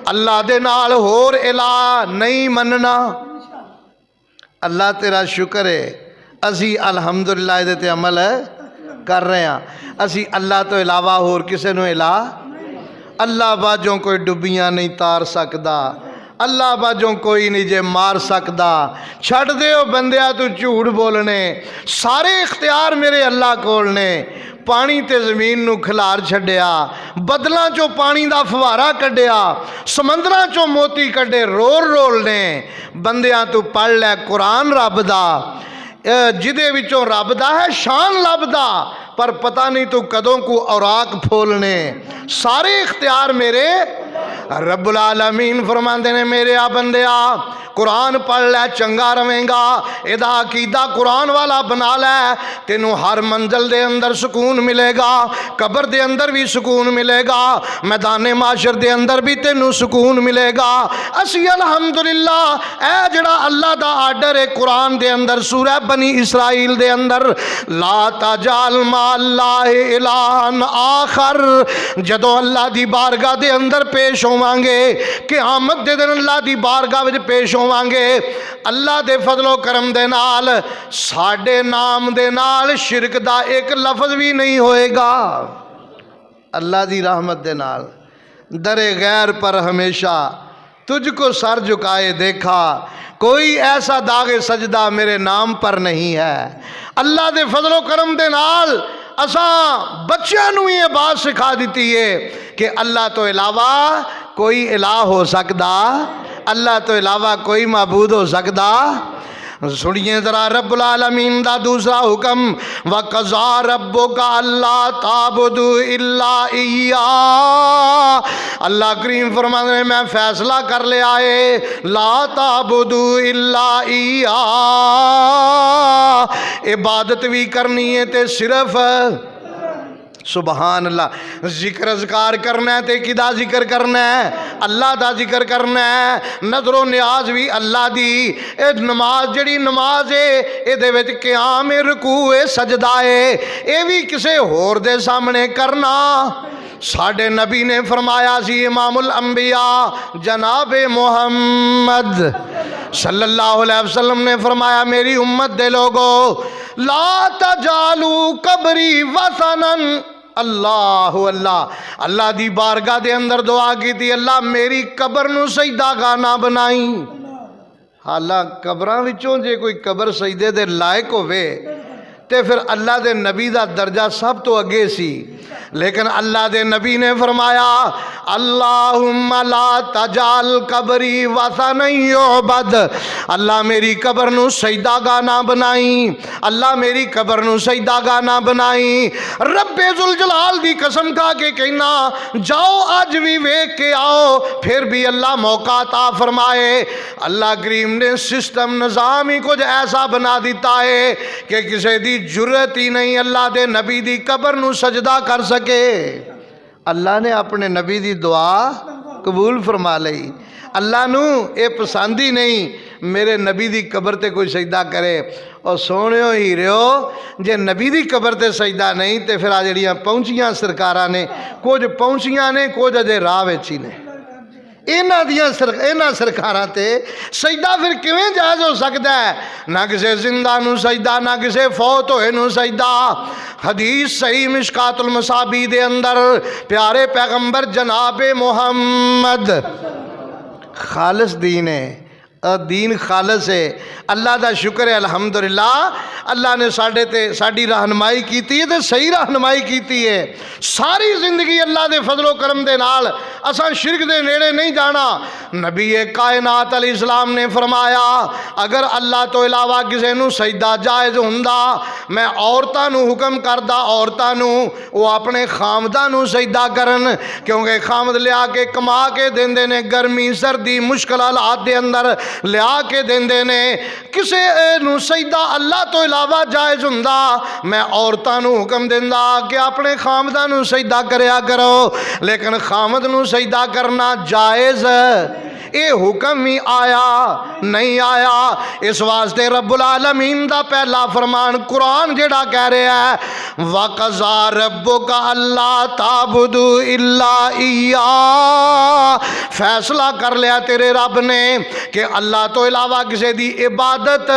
अल्लाह दे नाल होर इलाह नहीं मनना। अल्लाह तेरा शुक्र है असी अलहमदुलिल्लाह इहदे ते अमल कर रहे हैं असी अल्लाह तो इलावा होर किसे नूं इलाह अल्लाह बाजों कोई डुबियां नहीं तार सकदा अल्लाह बाजों कोई नहीं जे मार सकदा। छड़ दे बंदिया तू झूठ बोलने सारे इख्तियार मेरे अल्लाह कोल ने। पानी ते ज़मीन नूं खिलार छड्डिया बदलों चों पानी दा फवारा कढ़िया समंदरां चों मोती कढ़े रोल रोल ने। बंदिया तू पढ़ लै कुरान रब दा जिदे विचों रब दा है शान लभदा पर पता नहीं तू कदों को औराक फोलने। सारे इख्तियार मेरे रब्बुल आलमीन फरमांदे ने मेरे आ बंदिया कुरान पढ़ लै चंगा रवेंगा एदा अकीदा कुरान वाला बना लै तेनू हर मंजिल दे अंदर सुकून मिलेगा कब्र दे अंदर भी सुकून मिलेगा मैदान माशर दे अंदर भी तेनू सुकून मिलेगा। असी अल्हम्दुलिल्लाह ए जड़ा अल्लाह दा आर्डर है कुरान दे अंदर सूरह बनी इसराइल दे अंदर ला तजाल माल्लाहि इलाहन आखर जदों अल्लाह दी बारगाह दे अंदर पेश होवांगे क़यामत दे दिन अल्लाह दी बारगाह विच पेश होवांगे अल्लाह दे फजलो करम दे नाल साडे नाम दे नाल शिरक दा एक लफ्ज़ भी नहीं होएगा। अल्लाह दी रहमत दे नाल दरे गैर पर हमेशा तुझको सर झुकाए देखा कोई ऐसा दागे सजदा मेरे नाम पर नहीं है। अल्लाह दे फजलो करम दे नाल असा बच्चों नूं ये बात सिखा दी है कि अल्लाह तो इलावा कोई इलाह हो सकता अल्लाह तो इलावा कोई माबूद हो सकता। सुनिए जरा रब्बुल आलमीन दा दूसरा हुक्म व क़ज़ा रब्बुका अल्ला ताबुदु इल्ला इय्या। अल्लाह करीम फरमाते हैं मैं फैसला कर लिया है ला ताबुदु इल्ला इय्या इबादत भी करनी है ते सिर्फ सुबहान अल्लाह जिक्र अज़कार करना है ते किदा जिक्र करना है अल्लाह दा जिक्र करना है। नजरो न्याज भी अल्लाह दी ए नमाज जड़ी नमाज है इहदे विच क़याम है रुकू है सजदा है ये भी किसे होर दे सामने करना। साडे नबी ने फरमाया सी इमामुल अंबिया जनाब मुहम्मद सल्लल्लाहु अलैहि वसल्लम ने फरमाया, मेरी उम्मत दे लोगो, ला तजालू कबरी वसनन। अल्लाह अल्लाह अल्लाह दी बारगाह दे अंदर दुआ की थी, अल्लाह मेरी कबर नू सजदा गाना बनाई। हालांकि कबरां विचों जे कोई कबर सजदे दे लायक होवे ते फिर अल्लाह दे नबी दा दर्जा सब तो अगे सी, लेकिन अल्लाह दे नबी ने फरमाया, अल्लाहुम्मा ला तजाल कबरी वसनन युबद। अल्लाह मेरी कबर नू सजदा गाना बनाई, अल्लाह मेरी कबर नू सजदा गाना बनाई। रब्बे जुल जलाल दी कसम खा के कहना, जाओ अज भी वेख के आओ, फिर भी अल्लाह मौका अता फरमाए। अल्लाह करीम ने सिस्टम निज़ाम ही कुछ ऐसा बना दिता है कि किसी दी जुर्रत ही नहीं अल्लाह दे नबी दी कबर नू सजदा कर सके। अल्लाह ने अपने नबी दी दुआ कबूल फरमा लई। अल्लाह नू ये पसंद ही नहीं मेरे नबी दी कबर ते कोई सजदा करे। और सोनियो हीरियो, जे नबी दी कबर ते सजदा नहीं तो फिर आ जड़ियां पहुंचियां सरकारां ने, कुछ पहुंचियां ने, कुछ अजे राह विच ही ने। इन्हां सरकारां ते सजदा फिर किवें जायज़ हो सकता है? ना किसी जिंदा नू सजदा, ना किसी फौत होए नू सजदा। हदीस सही मिशकातुल मसाबी दे अंदर प्यारे पैगंबर जनाबे मुहम्मद, खालिस दीन है, दीन खालिस है। अल्लाह का शुक्र है, अल्हम्दुलिल्लाह अल्लाह ने साढ़े ते साड़ी रहनुमाई की है, तो सही रहनुमाई की है। सारी जिंदगी अल्लाह के फजलो करम दे नाल असां शिरक दे नेड़े नहीं जाना। नबी कायनात अलैहिस्सलाम ने फरमाया, अगर अल्लाह तो इलावा किसी नू सजदा जायज़ हुंदा, मैं औरतां नू हुक्म करदा, औरतां नू वो अपने खामदां नू सजदा करन, क्योंकि खामद लिया के कमा के देंदे ने, गर्मी सर्दी मुश्किल हालात दे अंदर लिया के देंदे ने। किसी नू सजदा अल्लाह तो इलावा जायज़ हुंदा, मैं औरतां नू हुक्म दिंदा कि अपने खामदां नू सजदा करया करो, लेकिन खामद नू सजदा करना जायज़ ये हुक्म ही आया नहीं आया। इस वास्ते रब्बुल आलमीन दा पहला फरमान कुरान जेड़ा कह रहा है, वक़ज़ा रब्बुका अल्ला ताबुदू इल्ला इय्या, फैसला कर लिया तेरे रब ने कि अल्लाह तो इलावा किसी दी इबादत।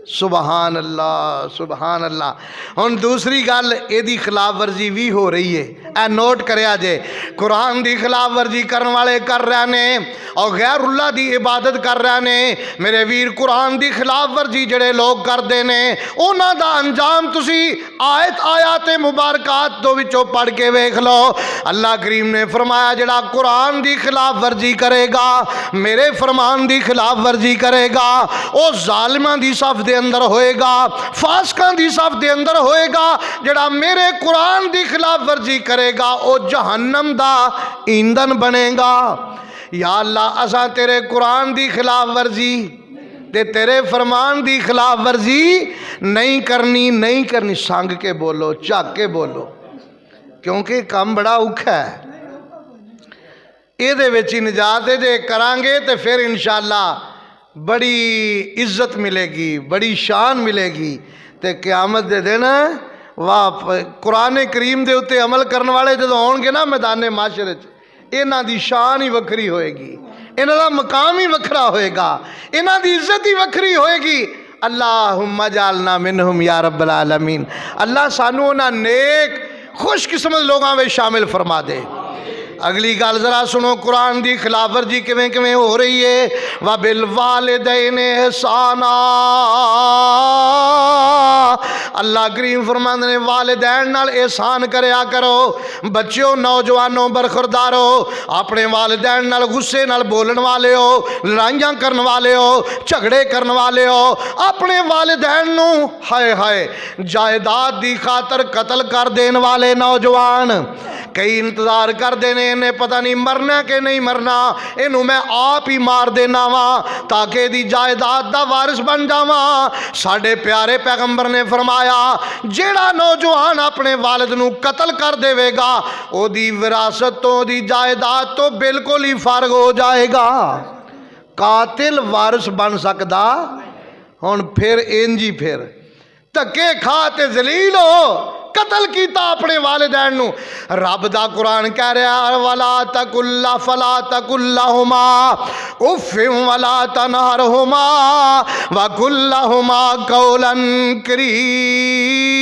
सुबहान अल्लाह सुबहान अल्लाह। हुण दूसरी गल इहदी खिलाफ वर्जी भी हो रही है, ए नोट करिया जे, कुरान की खिलाफ वर्जी करने वाले कर रहे ने और गैरुल्लाह की इबादत कर रहे ने। मेरे वीर, कुरान की खिलाफ वर्जी जड़े लोग करते हैं उन्हां दा अंजाम तुसी आयत आयात मुबारकात दो विचों पढ़ के वेख लो। अल्लाह करीम ने फरमाया, जड़ा कुरान की खिलाफ वर्जी करेगा, मेरे फरमान की खिलाफ वर्जी करेगा, वो जालिमां दी सफ दे अंदर होएगा, फासकां दी सफ दे अंदर होएगा। जड़ा मेरे कुरान की खिलाफ वर्जी करेगा वो जहन्नम दा ईंधन बनेगा। या अल्लाह, असा तेरे कुरान की खिलाफ वर्जी ते तेरे फरमान की खिलाफ वर्जी नहीं करनी, नहीं करनी। संग के बोलो, झक के बोलो, क्योंकि काम बड़ा औखा है। ये ही निजात है, जे करांगे तो फिर इंशाअल्लाह बड़ी इज्जत मिलेगी, बड़ी शान मिलेगी। तो क़यामत दे दिन वाह, कुरान करीम के उत्ते अमल करने वाले जो आउणगे ना मैदान माशरे च, इन्हां दी शान ही वखरी होएगी, इन्हां दा मकाम ही वखरा होएगा, इन्हां दी इज्जत ही वखरी होएगी। अल्लाहुम्मा जालना मिनहुम या रब्बल आलमीन। अल्लाह सानू उन्हां नेक खुशकिस्मत लोगों में शामिल फरमा दे। अगली गल जरा सुनो, कुरान की खिलाफ वर्जी किवें किवें हो रही है। व बिल वालिदैन एहसाना, अल्लाह करीम फरमांदे ने वालिदैन नाल एहसान करया करो। बच्चों, नौजवानों, बरखुरदारो, अपने वालिदैन नाल गुस्से नाल बोलन वाले हो, लड़ाइयां करने वाले हो, झगड़े करने वाले हो, अपने वालिदैन नू हाय हाय जायदाद की खातर कतल कर देने वाले नौजवान, कई इंतजार करते ने, इन्हें पता नहीं मरना कि नहीं मरना, इनू मैं आप ही मार देना वा ताकि दी जायदाद दा वारिस बन जावा। साडे प्यारे पैगंबर ने फरमाया, जेड़ा नौजवान अपने वालिद नू कतल कर देवेगा ओदी विरासत तो, ओदी जायदाद तो बिल्कुल ही फारग हो जाएगा। कातिल वारिस बन सकदा। हुण फिर इंज ही फिर धक्के खा ते जलील हो कतल किया अपने वालिदैन नू। रब दा कुरान कह रहा वला तकुल्ला फला तकुल्लाहुमा उफ़्फ़िन वला तनहरहुमा वकुल्लाहुमा कौलन करीमा।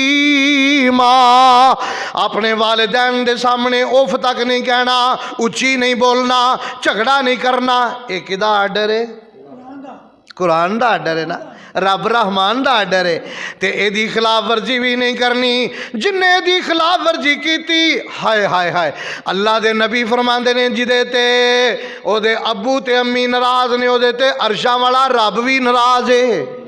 अपने वालिदैन दे सामने उफ तक नहीं कहना, उच्ची नहीं बोलना, झगड़ा नहीं करना। ये किदा आर्डर है? कुरान दा आर्डर है ना, रब रहमान दा आर्डर है। तो यदी खिलाफ वर्जी भी नहीं करनी। जिन्हें यदी खिलाफ वर्जी की, हाय हाय हाय, अल्लाह दे नबी फरमाते ने जिदे ते ओदे अब्बू ते अम्मी नाराज ने, ओदे ते अरशा वाला रब भी नाराज है।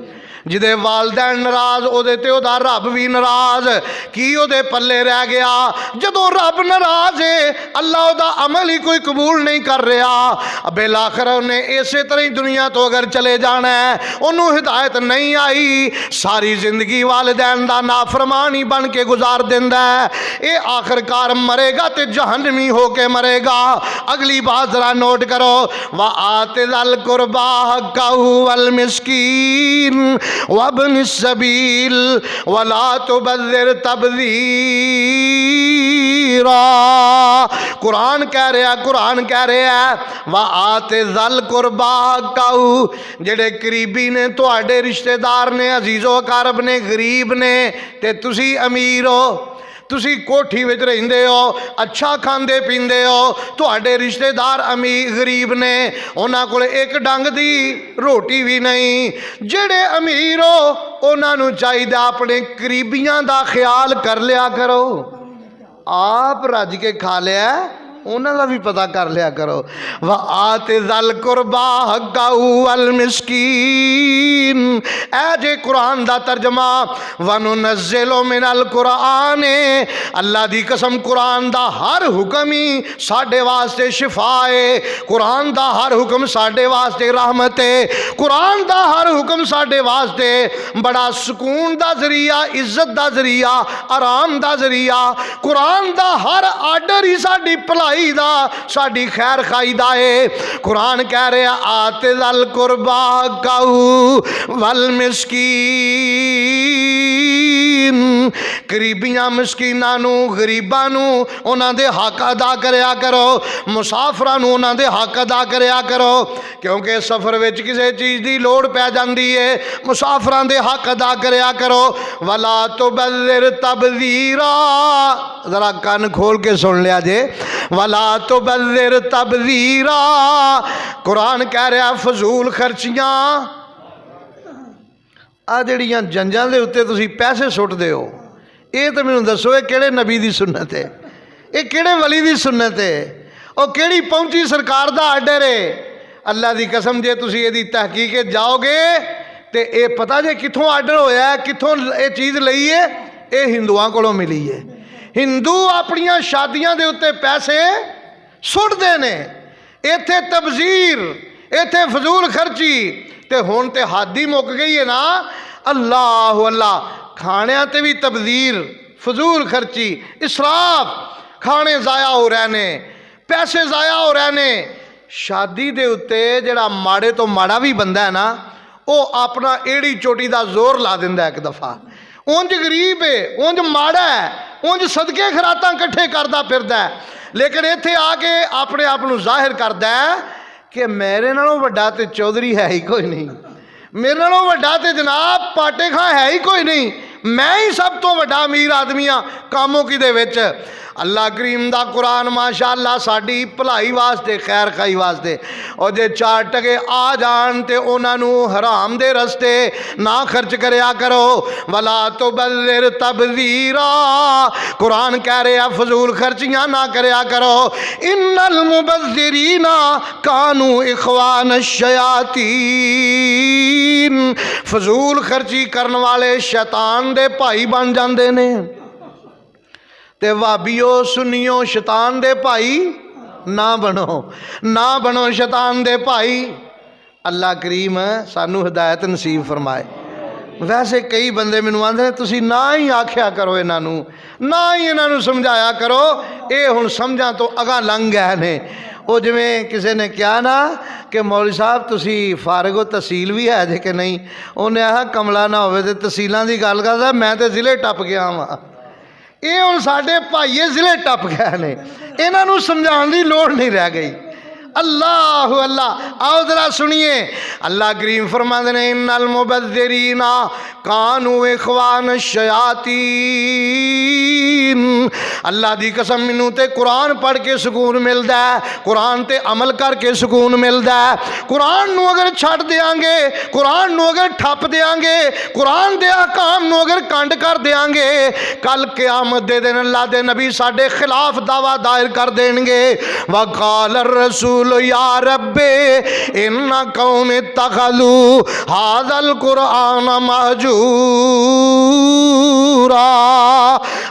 जिदे वालदैन नाराज, ओदे ते ओदा रब भी नाराज। की ओदे पल्ले रह गया? जदों रब नाराज है, अल्लाह ओदा अमल ही कोई कबूल नहीं कर रहा। बिल आखिर ने इसे तरह ही दुनिया तो अगर चले जाना है, उन्होंने हिदायत नहीं आई, सारी जिंदगी वालिदैन दा नाफरमान ही बन के गुजार दिंदा है। ये आखिरकार मरेगा तो जहन्नमी होके मरेगा। अगली बात जरा नोट करो, व आतिल कुर्बा हक्कहु वल मिस्कीन वब्न सबील वला तुबज़्ज़िर तबज़ीरा। कुरान कह रहा है व आते ज़ल कुर्बा हक्कहु, जेड़े करीबी ने, तुहाडे रिश्तेदार ने, अजीज़ो अकारब ने, गरीब ने, ते तुसी अमीर हो, तुसी कोठी विच रहिंदे हो, अच्छा खांदे पींदे हो, तुहाडे रिश्तेदार अमीर गरीब ने, उन्हां कोल एक डंग दी रोटी भी नहीं। जेड़े अमीर हो उन्हां नूं चाहीदा अपने करीबियां दा ख्याल कर लिया करो। आप रज के खा लिया, उन्हां दा भी पता कर लिया करो। व आते ज़ल कुर्बा हक्कहु वल मिस्कीन। ऐ जे कुरान दा तर्जमा। व नुनज़्ज़िलु मिनल कुरान, अल्लाह दी कसम कुरान दा हर हुक्म ही साडे वास्ते शिफा है। कुरान दा हर हुक्म साडे वास्ते रहमत है। कुरान दा हर हुक्म साडे वास्ते बड़ा सुकून दा जरिया, इज्जत दा जरिया, आराम दा जरिया। कुरान दा हर आर्डर ही साडी भलाई दा, साडी खैर खाई दा है। कुरान कह रहा आते ज़ल कुर्बा हक्कहु वल मिस्कीन। गरीबियां मिस्कीनां नूं, गरीबां नूं उन्हां दे हक अदा करया करो। मुसाफरां नूं उन्हां दे हक अदा करया करो, क्योंकि सफर विच किसी चीज़ की लोड़ पै जाती है। मुसाफरां दे हक अदा करया करो। वला तुबज़्ज़िर तबज़ीरा। जरा कान खोल के सुन लिया जे, वला तुबज़्ज़िर तबज़ीरा। कुरान कह रहा फजूल खर्चियां, आ जड़ियां जंजां दे उत्ते तुसीं पैसे सुटदे हो, ये तो मैनूं दसो ये किहड़े नबी दी सुन्नत है? ये किहड़े वली दी सुन्नत है? और किहड़ी पहुंची सरकार दा आर्डर है? अल्लाह दी कसम जे तुसीं इहदी तहकीक जाओगे तो ये पता जे कित्थों आर्डर होया है, कित्थों ये चीज़ लई है? ये हिंदुआं कोलों मिली है। हिंदू अपनियां शादियां दे उत्ते पैसे सुटदे ने। इत्थे तबजीर, इत्थे फजूल खर्ची, ते हुण ते हद ही मुक गई है ना। अल्लाह अल्लाह, खाणियां ते भी तबजीर, फजूल खर्ची, इसराफ, खाने ज़ाया हो रहे ने, पैसे ज़ाया हो रहे ने। शादी दे उत्ते जिहड़ा माड़े तो माड़ा भी बंदा है ना, वो अपना एड़ी चोटी का जोर ला दिंदा एक दफ़ा। उंज गरीब है, उंज माड़ा है, उंज सदके खरातां कट्ठे करदा फिरदा है, लेकिन इत्थे आके अपने आप नूं जाहिर करदा है कि मेरे नालों वड्डा ते चौधरी है ही कोई नहीं, मेरे नालों वड्डा ते जनाब पाटे खां है ही कोई नहीं, मैं ही सब तो वड्डा अमीर आदमी हाँ कामों की दे विच। अल्लाह करीम दा कुरान माशाअल्लाह साडी भलाई वास्ते, खैर खाई वास्ते, और जे 4 टके आ जान ते उन्हां नूं हराम दे रस्ते ना खर्च करया करो। वला तुबज़्ज़िर तबज़ीरा। कुरान कह रहा फजूल खर्चियां ना करया करो। इन्नल मुबज़्ज़िरीना कानू इख़वान शयातीन। फजूल खर्ची करने वाले शैतान दे भाई बन जाते ने। ते वाबियो सुनियो शैतान दे भाई ना बनो, ना बनो शैतान दे भाई। अल्लाह करीम सानू हिदायत नसीब फरमाए। वैसे कई बंदे मैनू आंदे तुसी ना ही आख्या करो इन्हों, ना ही इन्हों समझाया करो, ये हुण समझां तो अगां लंघ गए ने। वो जिवें किसी ने कहा ना कि मौलवी साहब तुसी फारिग हो तहसील भी है जे कि नहीं, उन्हें आखा कमला ना होवे ते तहसीलों की गल करदा, मैं तो जिले टप गया वा। ये हुण साडे भाईए जिले टप गए ने, इन्हां नूं समझाउण दी लोड़ नहीं रह गई। अल्लाह अल्लाह। आओ जरा सुनिए, अल्लाह करीम फरमाते ने इन्नल मुबद्दिरीना कानू इखवान शयातीन। अल्लाह दी कसम, मैनू ते कुरान पढ़ के सुकून मिलता है, कुरान ते अमल करके सुकून मिलता है। कुरान नू अगर छड्ड देंगे, कुरान नू अगर ठप देंगे, कुरान दे अहकाम नू अगर कंड कर देंगे, कल क़यामत दे दिन अल्लाह दे नबी साडे खिलाफ दावा दायर कर देंगे। वक़ाल रसूल या रब्बे इन्ना कौम इत्तखज़ू हाज़ल कुरान महजूरा।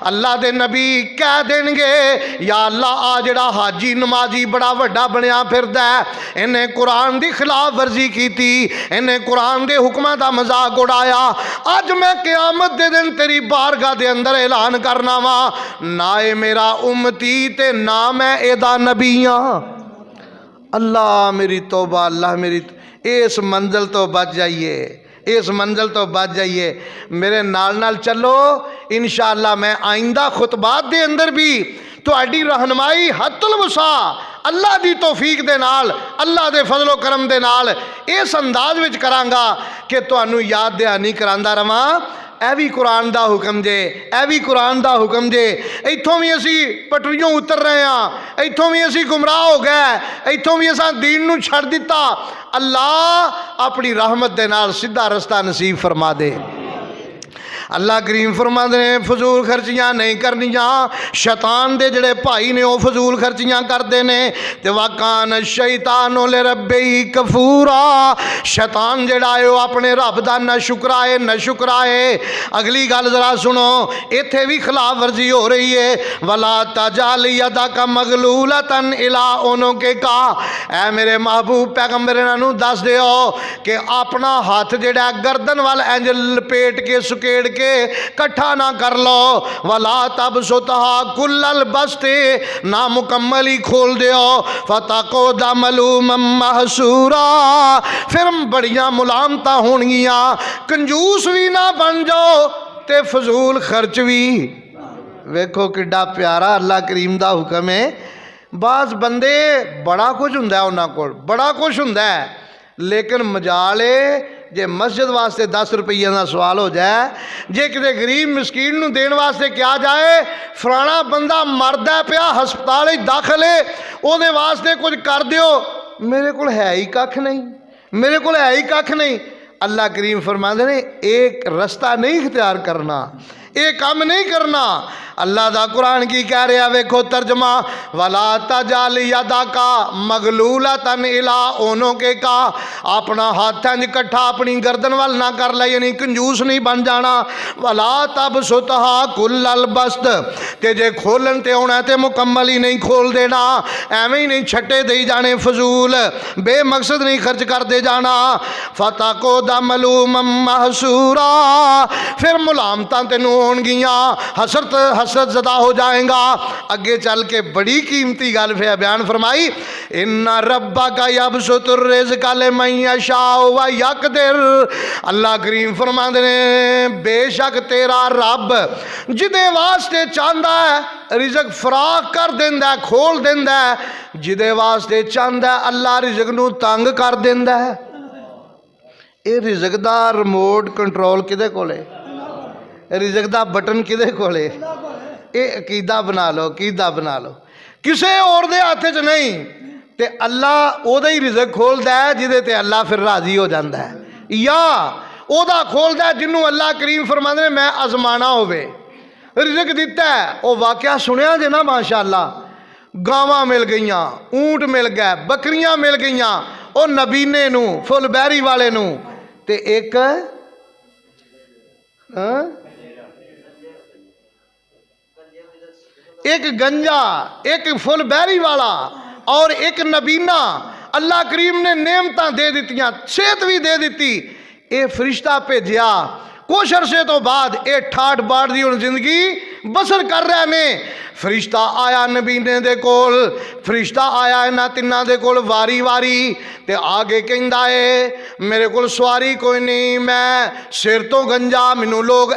अल्लाह दे नबी कह देंगे, या अल्लाह आ जिहड़ा हाजी नमाजी बड़ा वड्डा बनया फिरदा है, इन्हें कुरान की खिलाफ वर्जी की, इन्हें कुरान के हुक्मां का मजाक उड़ाया। अज मैं क़यामत दे दिन तेरी बारगाह दे अंदर ऐलान करना वा, ना ए मेरा उम्मती ते ना मैं एदा नबी हाँ। अल्लाह मेरी तौबा, अल्लाह मेरी, इस मंजिल तो बच जाइए, इस मंजिल तो बच जाइए। मेरे नाल नाल चलो, इंशाअल्लाह मैं आइंदा खुतबात दे अंदर भी तुहाडी रहनुमाई हत्तुल वसा अल्लाह दी तौफीक दे नाल, अल्लाह दे फजलो करम दे नाल इस अंदाज विच करांगा कि तुहानू याद दहानी करांदा रवां। यह भी कुरान का हुक्म जे, यह भी कुरान का हुक्म जे। इत्थों भी असी पटरियों उतर रहे हैं, इत्थों भी असी गुमराह हो गए, इत्थों भी असां दीन नू छड्ड दिता। अल्लाह अपनी रहमत दे नाल सीधा रस्ता नसीब फरमा दे। अल्लाह करीम फरमाते ने फजूल खर्चियाँ नहीं करनियाँ। शैतान दे जड़े भाई ने वो फजूल खर्चियाँ करते ने। ते वाकान शैतान ले रब्बे ही कफूरा। शैतान जड़ा है वो अपने रब का न शुकराए न शुकराए। अगली गल जरा सुनो, इत्थे भी खिलाफ वर्जी हो रही है। वला तजाल यदा का मगलूलतन इला ओनो के का। ऐ मेरे महबूब पैगंबर इन्हों दस दिओ कि अपना हाथ जड़ा गर्दन वाल इंज लपेट के सुकेड़ के कट्ठा ना कर लो। वला तब सुतहा कुल्लल बस्ते, ना मुकम्मल ही खोल दियो। फतको दमलूम महसूरा, फिर बड़िया मुलामता होणगियां। कंजूस भी ना बन जाओ ते फजूल खर्च भी। वेखो किड्डा प्यारा अल्लाह करीम दा हुक्म है। बास बंदे बड़ा कुछ हुंदा उन्हां कोल, बड़ा कुछ हुंदा है, लेकिन मजाले जे मस्जिद वास्ते 10 रुपये का सवाल हो जाए, जे किसी गरीब मिसकीन नूं देण वास्ते क्या जाए, फलाना बंदा मरदा पिया हस्पताल दाखिल है, उहदे वास्ते कुछ कर दिओ। मेरे को है ही कख नहीं, मेरे को है ही कख नहीं। अल्लाह करीम फरमाते ने एक रास्ता नहीं इख्तियार करना, एक काम नहीं करना। अल्लाह दा कुरान की कह रहा, वेखो तर्जमा, वला तजाल यदा का मगलूलतन इला ओनो के का। अपना हाथ इंज कट्ठा अपनी गर्दन वाल ना कर ले, यानी कंजूस नहीं बन जाना। वला तब सुतहा कुल्लल बस्त, ते जे खोलन ते होना ते मुकम्मल ही नहीं खोल देना। एवें ही नहीं छट्टे दे जाने, फजूल बेमकसद नहीं खर्च कर दे जाना। फता को दमलूम महसूरा, फिर मुलामतां तेनू होणगियां, हसरत ज़दा हो जाएगा। अगे चल के बड़ी कीमती गल फिर बयान फरमाई, इन्ना रब्बा का यबसुतुर रिज़्क़ लिमन यशाअ व यक़दिर। अल्लाह करीम फरमाते ने बेशक तेरा रब जिदे वास्ते चाहता है रिज़्क़ फराख कर देंदा है, खोल देंदा है। जिदे वास्ते चाहता है अल्लाह रिज़्क़ नू तंग कर देंदा है। ये रिज़्क़ दा रिमोट कंट्रोल किदे कोले, रिज़्क़ दा बटन किदे कोले। ये अकीदा बना लो, अकीदा बना लो, किसी और दे हाथ च नहीं। ते अल्लाह ओदा ही रिज़्क़ खोलदा है जिदे ते अल्लाह फिर राजी हो जाता है, या ओदा खोलदा है जिन्हों अल्लाह करीम फरमाते ने मैं आजमाना होवे। रिज़्क़ दिता है, वो वाकया सुनिया जे ना माशाअल्लाह, गावां मिल गईयां, ऊंट मिल गए, बकरियां मिल गईयां, वो नबीने नू फुलबैरी वाले नू, ते एक एक गंजा, एक फुलबैरी वाला और एक नबीना। अल्लाह करीम ने नेमतां दे दित्तियां, सेहत भी दे दिती। ये फरिश्ता भेजिया, कुछ अरसे तो बाद ये ठाठ बाट दी हुण जिंदगी बसर कर रहे ने। फरिश्ता आया नबीने दे कोल, फरिश्ता आया इन्हां तिन्नां दे कोल वारी वारी, ते आगे कहंदा है मेरे कोल सवारी कोई नहीं, मैं सिर तो गंजा, मैनू लोग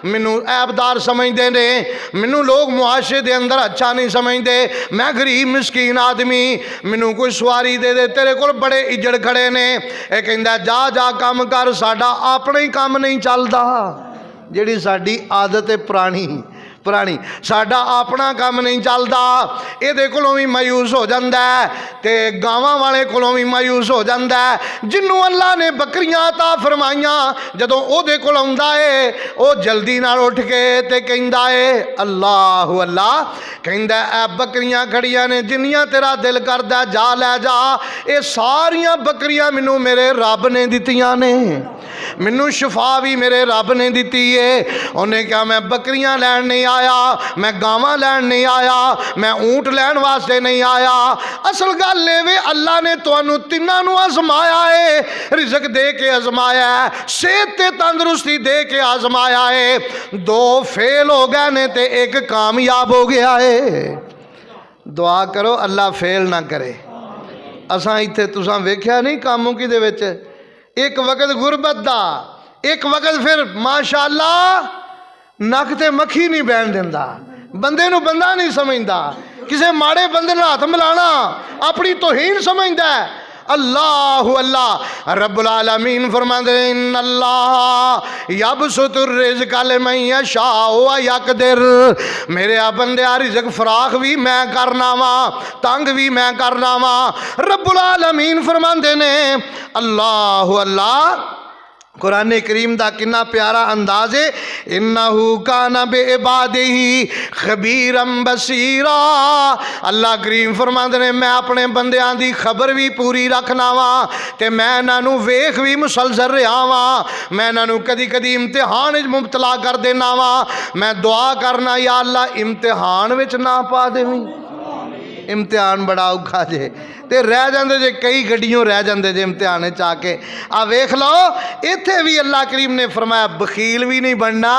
मैनू ऐबदार समझते ने, मैनू लोग मुआशरे दे अंदर अच्छा नहीं समझते, मैं गरीब मिसकीन आदमी, मैनू कोई सवारी दे दे, तेरे कोल बड़े इजड़ खड़े ने। ये कहंदा जा जा काम कर, साडा अपना ही काम नहीं चलदा, जिहड़ी साडी आदत है पुरानी पुरानी, साडा अपना काम नहीं चलता। ये कोलों भी मायूस हो जाता है, तो गावां वाले कोलों भी मायूस हो जाता है। जिन्हों अल्लाह ने बकरियां अता फरमाइयां, जदों ओहदे कोल आउंदा है वो जल्दी नाल उठ के ते कहंदा है अल्लाह अल्लाह, कहंदा ऐ बकरियां खड़ियां ने, जिन्नियां तेरा दिल करदा जा लै जा, ये सारियां बकरियां मैनू मेरे रब ने दित्तियां ने, मैनू शफा भी मेरे रब ने दिती है। उन्हें कहा मैं बकरियां लैन नहीं आया, मैं गावां लैन नहीं आया, मैं ऊंट लैन वास्ते नहीं आया। असल गल वे अल्लाह ने तुहानू तिन्हां नू आजमाया है, रिजक दे के आजमाया है, सेहत ते तंदुरुस्ती दे के आजमाया है। दो फेल हो गए ने ते एक कामयाब हो गया है। दुआ करो अल्लाह फेल ना करे। असां इत्थे तुसां वेख्या नहीं कामुकी दे विच, एक वक्त गुरबत दा, एक वक्त फिर माशाअल्लाह नक ते मक्खी नहीं बैन दिंदा, बंदे नू बंदा नहीं समझदा, किसी माड़े बंदे नाल हाथ मिलाना अपनी तौहीन समझदा है। अल्लाह अल्लाह रब्बुल आलमीन फरमाते हैं इन्नल्लाह यबसुतुर रिज़्क़ लिमन यशाअ व यक़दिर, मेरे आ बंदे आ रिज़्क़ फराख भी मैं करना वा, तंग भी मैं करना वा। रब्बुल आलमीन फरमाते ने अल्लाह अल्लाह, कुरान करीम दा कितना प्यारा अंदाज है, इन्नहु काना बिइबादिही खबीरम बसीरा। अल्लाह करीम फरमाते ने मैं अपने बंदियां दी खबर भी पूरी रखना वा, ते मैं इन्हां वेख भी मुसलसल रहा वा, मैं इन्हां कदी कदी इम्तिहान विच मुबतला कर देना वा। मैं दुआ करना या अल्लाह इम्तिहान विच ना पा देवीं, इम्तिहान बड़ा औखा जे, ते रह जाते जे कई गड्डियों रह जाते जे इम्तिहान च आके। आ वेख लो इत्थे भी अल्लाह करीम ने फरमाया बखील भी नहीं बनना,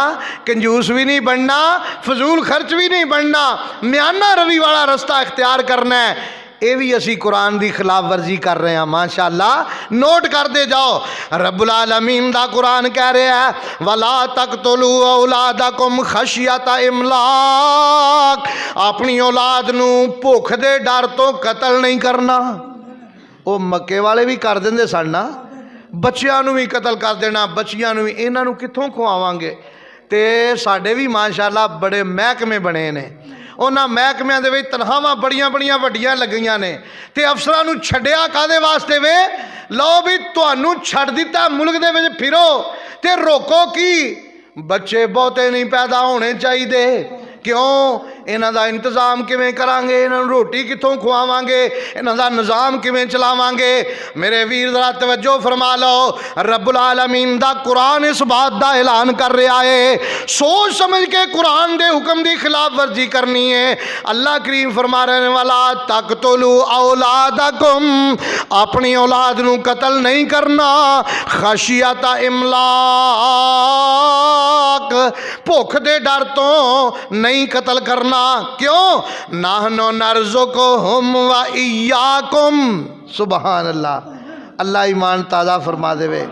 कंजूस भी नहीं बनना, फजूल खर्च भी नहीं बनना, म्याना रवि वाला रस्ता इख्तियार करना है। ये भी असी कुरान की खिलाफ वर्जी कर रहे हैं माशाअल्लाह। नोट करते जाओ, रब्बुल आलमीन दा कुरान कह रहा है वला तक़तुलू औलादकुम खशियता इमलाक, अपनी औलाद नू भुख दे डर तो कतल नहीं करना। वो मक्के वाले भी कर देंदे सन ना, बच्चियां नू भी कतल कर देना, बच्चियां नू भी, इन्हां नू कित्थों खुआवांगे। ते साडे भी माशाअल्लाह बड़े महकमे बने ने, उन्हां महकमियां दे विच तनखावां बड़ियां बड़ियां वड्डियां लगियां ने, ते अफसरां नू छड्डिया कादे वास्ते वे, लो भी तुहानू छड्ड दिता मुल्क दे विच फिरो ते रोको की, बच्चे बहुते नहीं पैदा होने चाहिए। क्यों? इन्हां दा इंतजाम किवें करांगे, इन्हां नूं रोटी कित्थों खुआवांगे, इन्हां दा निज़ाम किवें चलावांगे। मेरे वीर ज़रा तवज्जो फरमा लो, रब्बुल आलमीन दा कुरान इस बात दा ऐलान कर रहा है, सोच समझ के कुरान दे हुक्म दी खिलाफ वर्जी करनी है। अल्लाह करीम फरमा रहे वाला तक़तुलू औलादकुम, अपनी औलाद नूं कतल नहीं करना, खशियता इमलाक, भुख दे डर तो नहीं कतल करना। क्यों? नाहनु नर्ज़ुकुहुम व इय्याकुम। सुभान अल्लाह, अल्लाह ईमान ताज़ा फरमा देवे।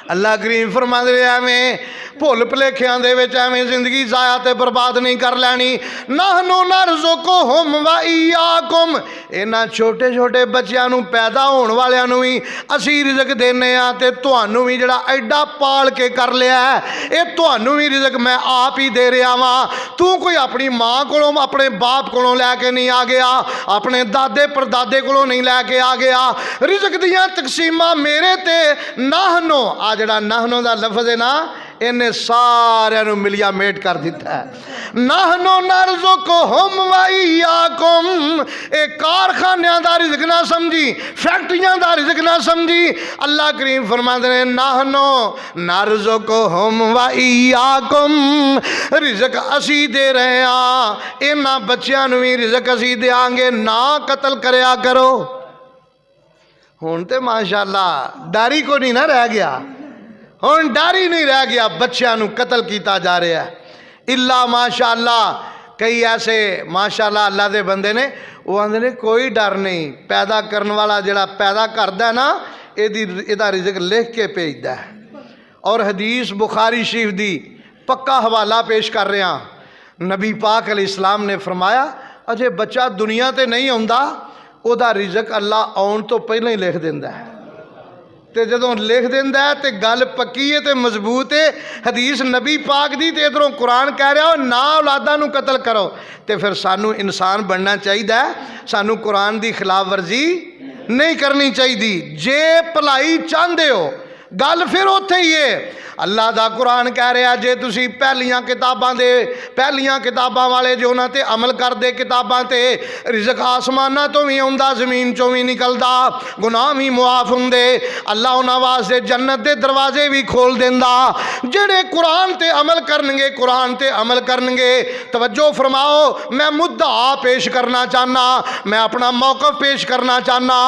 अल्लाह करीम फरमा दे एवें भुल भुलेखियां दे विच एवें जिंदगी जाया ते बर्बाद नहीं कर लैनी। नाहनु नर्ज़ुकुहुम व इय्याकुम, इन्हां छोटे छोटे बच्चों नूं पैदा होने वालियां नूं भी असीं रिज़क देने आ, ते तुहानूं भी जिहड़ा एडा पाल के कर लिया है, ये तुहानूं भी रिज़क मैं आप ही दे रहा वां। तू कोई अपनी माँ कोलों अपने बाप कोलों लैके नहीं आ गया, अपने दादे परदादे कोलों नहीं लैके आ गया। रिज़क दियां तकसीमां मेरे ते नाहनो, आ जिहड़ा नाहनो दा लफ्ज़ है ना, इन्हें सारिਆਂ ਨੂੰ मिलिया मेट कर दिता है। नाहनो नर्ज़ुकुहुम व इय्याकुम, एक कारखानियां दा रिज़क ना समझी, फैक्ट्रियां दा रिज़क ना समझी। अल्लाह करीम फरमाते हैं नाहनो नर्ज़ुकुहुम व इय्याकुम, रिज़क असी दे रहे हैं, इन्हां बच्चियां नूं भी रिज़क असी देंगे, ना कतल करया करो। हुण ते माशाअल्लाह डर ही कोई नहीं ना रह गया, हुण डर ही नहीं रह गया, बच्चों को कतल किया जा रहा है। इल्ला माशाअल्लाह। कई ऐसे माशाअल्लाह अल्लाह दे बंदे ने, वो आंदे ने कोई डर नहीं, पैदा करने वाला जिहड़ा पैदा करदा ना इहदा रिज़्क लिख के भेजदा है। और हदीस बुखारी शरीफ दी पक्का हवाला पेश कर रहा, नबी पाक अलैहिस्सलाम ने फरमाया अजे बच्चा दुनिया ते नहीं आउंदा, उहदा रिज़्क अल्लाह आउण तो पहले ही लिख दिंदा है। तो जदों लिख दिंदा है तो गल पक्की है तो मजबूत है। हदीस नबी पाक दी ते इधरों कुरान कह रहा ना औलादा नूं कतल करो। तो फिर सानू इंसान बनना चाहिए, सानू कुरान की खिलाफ वर्जी नहीं करनी चाहिए। जे भलाई चाहते हो गल फिर उत्थे ही है। अल्लाह दा कुरान कह रहा जे तुसी पहलियां किताबां दे पहलियां किताबां वाले जो उन्हां ते अमल करदे, किताबां ते रिज़्क आसमानां तो भी आउंदा, ज़मीन चों भी निकलदा, गुनाह भी मुआफ हुंदे, अल्लाह उन्हां वास्ते जन्नत दे दरवाजे भी खोल दिंदा। जेड़े कुरान ते अमल करनगे, कुरान ते अमल करनगे। तवज्जो फरमाओ, मैं मुद्दा पेश करना चाहना, मैं अपना मौकफ पेश करना चाहना।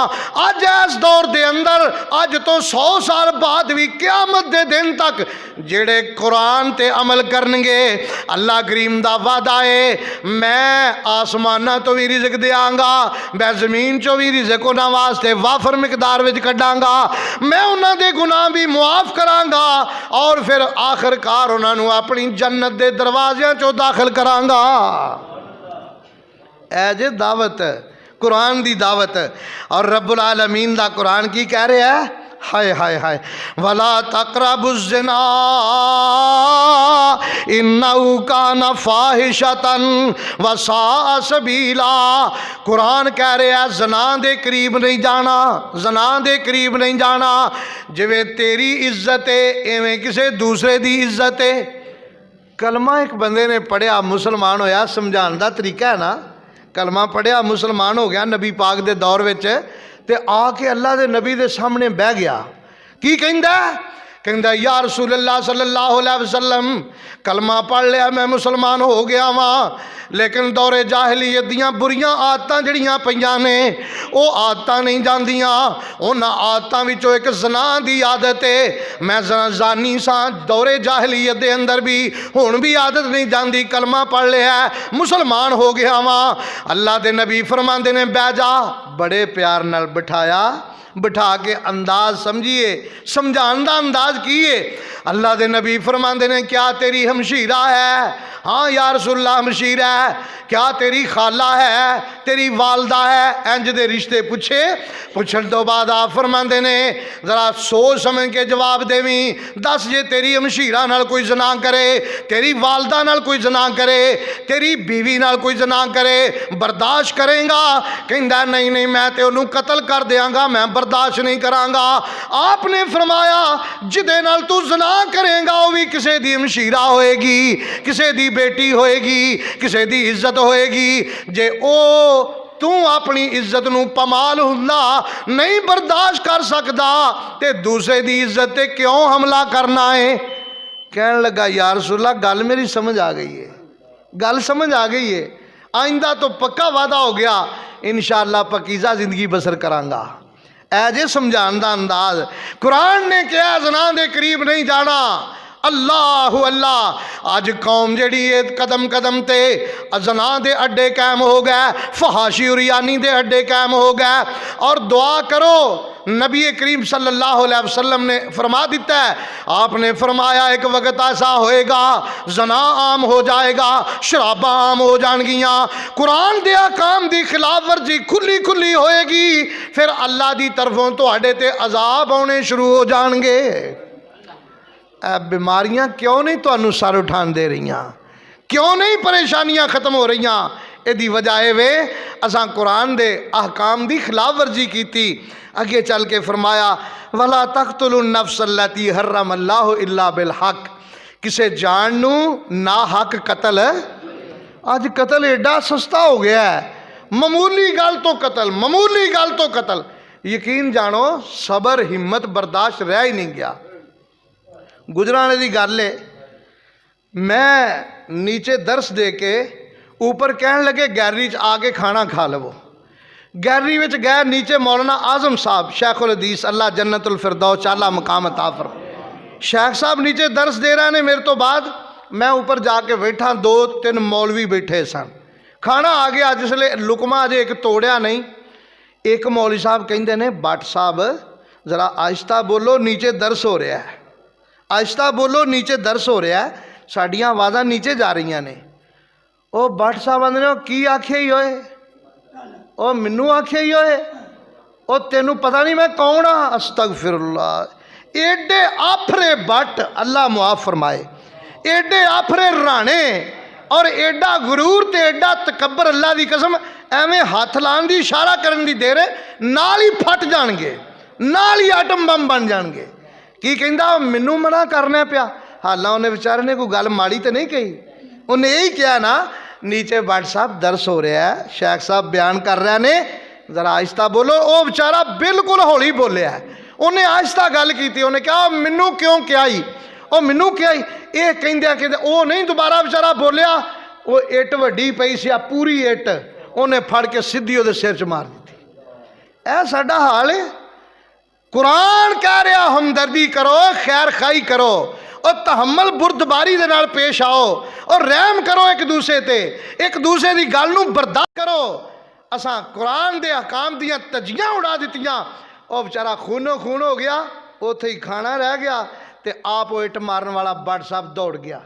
अज इस दौर दे अंदर अज तो 100 साल बाद भी क़यामत दे दिन तक जेड़े कुरान ते अमल करनगे, अल्लाह करीम दा वादा है मैं आसमाना तो भी रिज़्क देंगा, मैं ज़मीन चो भी रिज़्क उन्हां वास्ते वाफर मिकदार विच कड्डांगा, मैं उन्हां दे गुनाह भी मुआफ करांगा और फिर आखिरकार उन्हां नूं अपनी जन्नत दे दरवाज़ियां चो दाखिल करांगा। ऐ जे दावत, कुरान दी दावत। और रब्बुल आलमीन दा कुरान की कह रहा है, हाय हाय हाय, वला तक़रबुज़्ज़िना इन्नहु काना फ़ाहिशतन व साअ सबीला। कुरान कह रहा है ज़ना दे करीब नहीं जाना, ज़ना दे करीब नहीं जाना। जिवें तेरी इज्जत है इवें किसी दूसरे दी इज्जत है। कलमा एक बंदे ने पढ़िया, मुसलमान होया, समझाने का तरीका है ना, कलमा पढ़िया मुसलमान हो गया नबी पाक दे दौर विच, ते आके अल्लाह दे नबी दे सामने बह गया। की कहंदा? कहंदा या रसूल अल्लाह सल्लल्लाहु अलैहि वसल्लम, कलमा पढ़ लिया, मैं मुसलमान हो गया वां, लेकिन दौरे जाहिलियत दियां बुरियां आदतां जड़ियां पईयां ने वो आदतां नहीं जांदियां। उन्हां आदतां विचों एक ज़ना दी आदत है। मैं जानी सां दौरे जाहिलियत दे अंदर भी, हुण भी आदत नहीं जांदी। कलमा पढ़ लिया, मुसलमान हो गया वां। अल्लाह दे नबी फरमांदे ने बह जा। बड़े प्यार नाल बिठाया, बिठा के अंदाज समझिए, समझाने का अंदाज की है। अल्लाह दे नबी फरमांदे ने क्या तेरी हमशीरा है? हाँ या रसूलल्लाह हमशीरा है। क्या तेरी खाला है, तेरी वालदा है? इंज दे रिश्ते पूछे। पूछण तो बाद आप फरमांदे ने जरा सोच समझ के जवाब देवी, दस जे तेरी हमशीरा नाल कोई जना करे, तेरी वालदा नाल कोई जना करे, तेरी बीवी नाल कोई जना करे, बर्दाश्त करेगा? कहंदा नहीं नहीं मैं ते उन्होंने कतल कर देंगा, मैं बर्दाश्त नहीं करांगा। आपने फरमाया जिदे नाल तू जना करेगा वो भी किसी दी हमशीरा होएगी, किसी दी बेटी होएगी, किसी दी इज्जत होएगी। जे ओ तू अपनी इज्जत नूं पमाल हुंदा नहीं बर्दाश्त कर सकदा ते दूसरे दी इज्जत ते क्यों हमला करना है? कहन लगा या रसूलल्लाह गल मेरी समझ आ गई है, गल समझ आ गई है। आइंदा तो पक्का वादा हो गया इंशाअल्लाह पकीज़ा जिंदगी बसर करांगा। ऐजे समझाने का अंदाज। कुरान ने क्या जना दे करीब नहीं जाना। अल्लाह अल्लाह, अज कौम जड़ी है कदम कदम ते जना दे अड्डे कायम हो गए, फहाशी और यानी दे अड्डे कायम हो गए। और दुआ करो, नबी करीम सल्लल्लाहु अलैहि वसल्लम ने फरमा दिता है, आपने फरमाया एक वक्त ऐसा होएगा जना आम हो जाएगा, शराबा आम हो जाएगियाँ, कुरान दे अहकाम दी खिलाफ वर्जी खुली खुली होएगी, फिर अल्लाह दी तरफों तुहाडे ते अजाब आने शुरू हो जाएंगे। बीमारियां क्यों नहीं तुहानू सर उठान दे रही, क्यों नहीं परेशानियां खत्म हो रही? इहदी वजह है वे असां कुरान दे अहकाम दी खिलाफ वर्जी की। अगे चल के फरमाया वला तक़तुलुन नफ्स अल्लती हर्रम अल्लाहु इल्ला बिल हक, किसे जान नू ना हक कतल। अज कतल एडा सस्ता हो गया है, मामूली गल तो कतल, मामूली गल तो कतल। यकीन जानो सबर हिम्मत बर्दाश्त रह ही नहीं गया। गुजराने की गल है, मैं नीचे दर्श दे के ऊपर कहन लगे गैलरी च आके खाना खा लवो। गैलरी में गए, नीचे मौलाना आजम साहब शेखुल हदीस अल्लाह जन्नतुल फिरदौस आला मकाम अता फरमाए, शेख साहब नीचे दर्स दे रहे हैं मेरे तो बाद। मैं ऊपर जाके बैठा, 2-3 मौलवी बैठे सन। खाना आ गया, जिसले लुकमा अजे एक तोड़िया नहीं, एक मौलवी साहब कहते ने भट्ट साहब जरा आहिस्ता बोलो, नीचे दर्स हो रहा है, आहिस्ता बोलो, नीचे दर्स हो रहा है, साड़ियाँ आवाज़ां नीचे जा रही ने। वो भट्ट साहब आंदे की आखे ही होए, वो मैनू आखे ही होए, वो तेनू पता नहीं मैं कौन हाँ। अस्तगफिरुल्लाह। एडे आफरे भट्ट, अल्लाह मुआफ फरमाए, एडे आफरे राणे और एडा गुरूर ते एडा तकबर, अल्लाह की कसम एवें हाथ लाने की इशारा करने की देर नाल ही फट जाएंगे, नाल ही आटम बम बन जाएंगे। की कहता मैनू मना करना पिया, हालां उन्हें बेचारे ने कोई गल माड़ी तो नहीं कही, उन्हें यही किया ना नीचे भट्ट साहब दर्स हो रहा है, शेख साहब बयान कर रहे ने, जरा आहिस्ता बोलो। वो बेचारा बिल्कुल हौली बोलिया है, उन्हें आहिस्ता गल की, उन्हें कहा मैनू क्यों क्या ही, वो मैनू क्या ही, ये कहते वो नहीं दोबारा बेचारा बोलिया। वो इट वड्डी पई सी, पूरी इट उन्हें फड़ के सीधी वो सिर च मार दी। यह साडा हाल है। कुरान कह रहा हमदर्दी करो, खैर खाई करो और तहम्मल बुरदबारी दे नाल पेश आओ और रहम करो एक दूसरे ते, एक दूसरे की गल नूं बर्दाश्त करो। असां कुरान दे अहकाम दियां तजियां उड़ा दित्तियां, और बेचारा खूनो खून हो गया, उत्थे ही खाना रह गया, ते आप वो इट मारन वाला भट्ट साहब दौड़ गया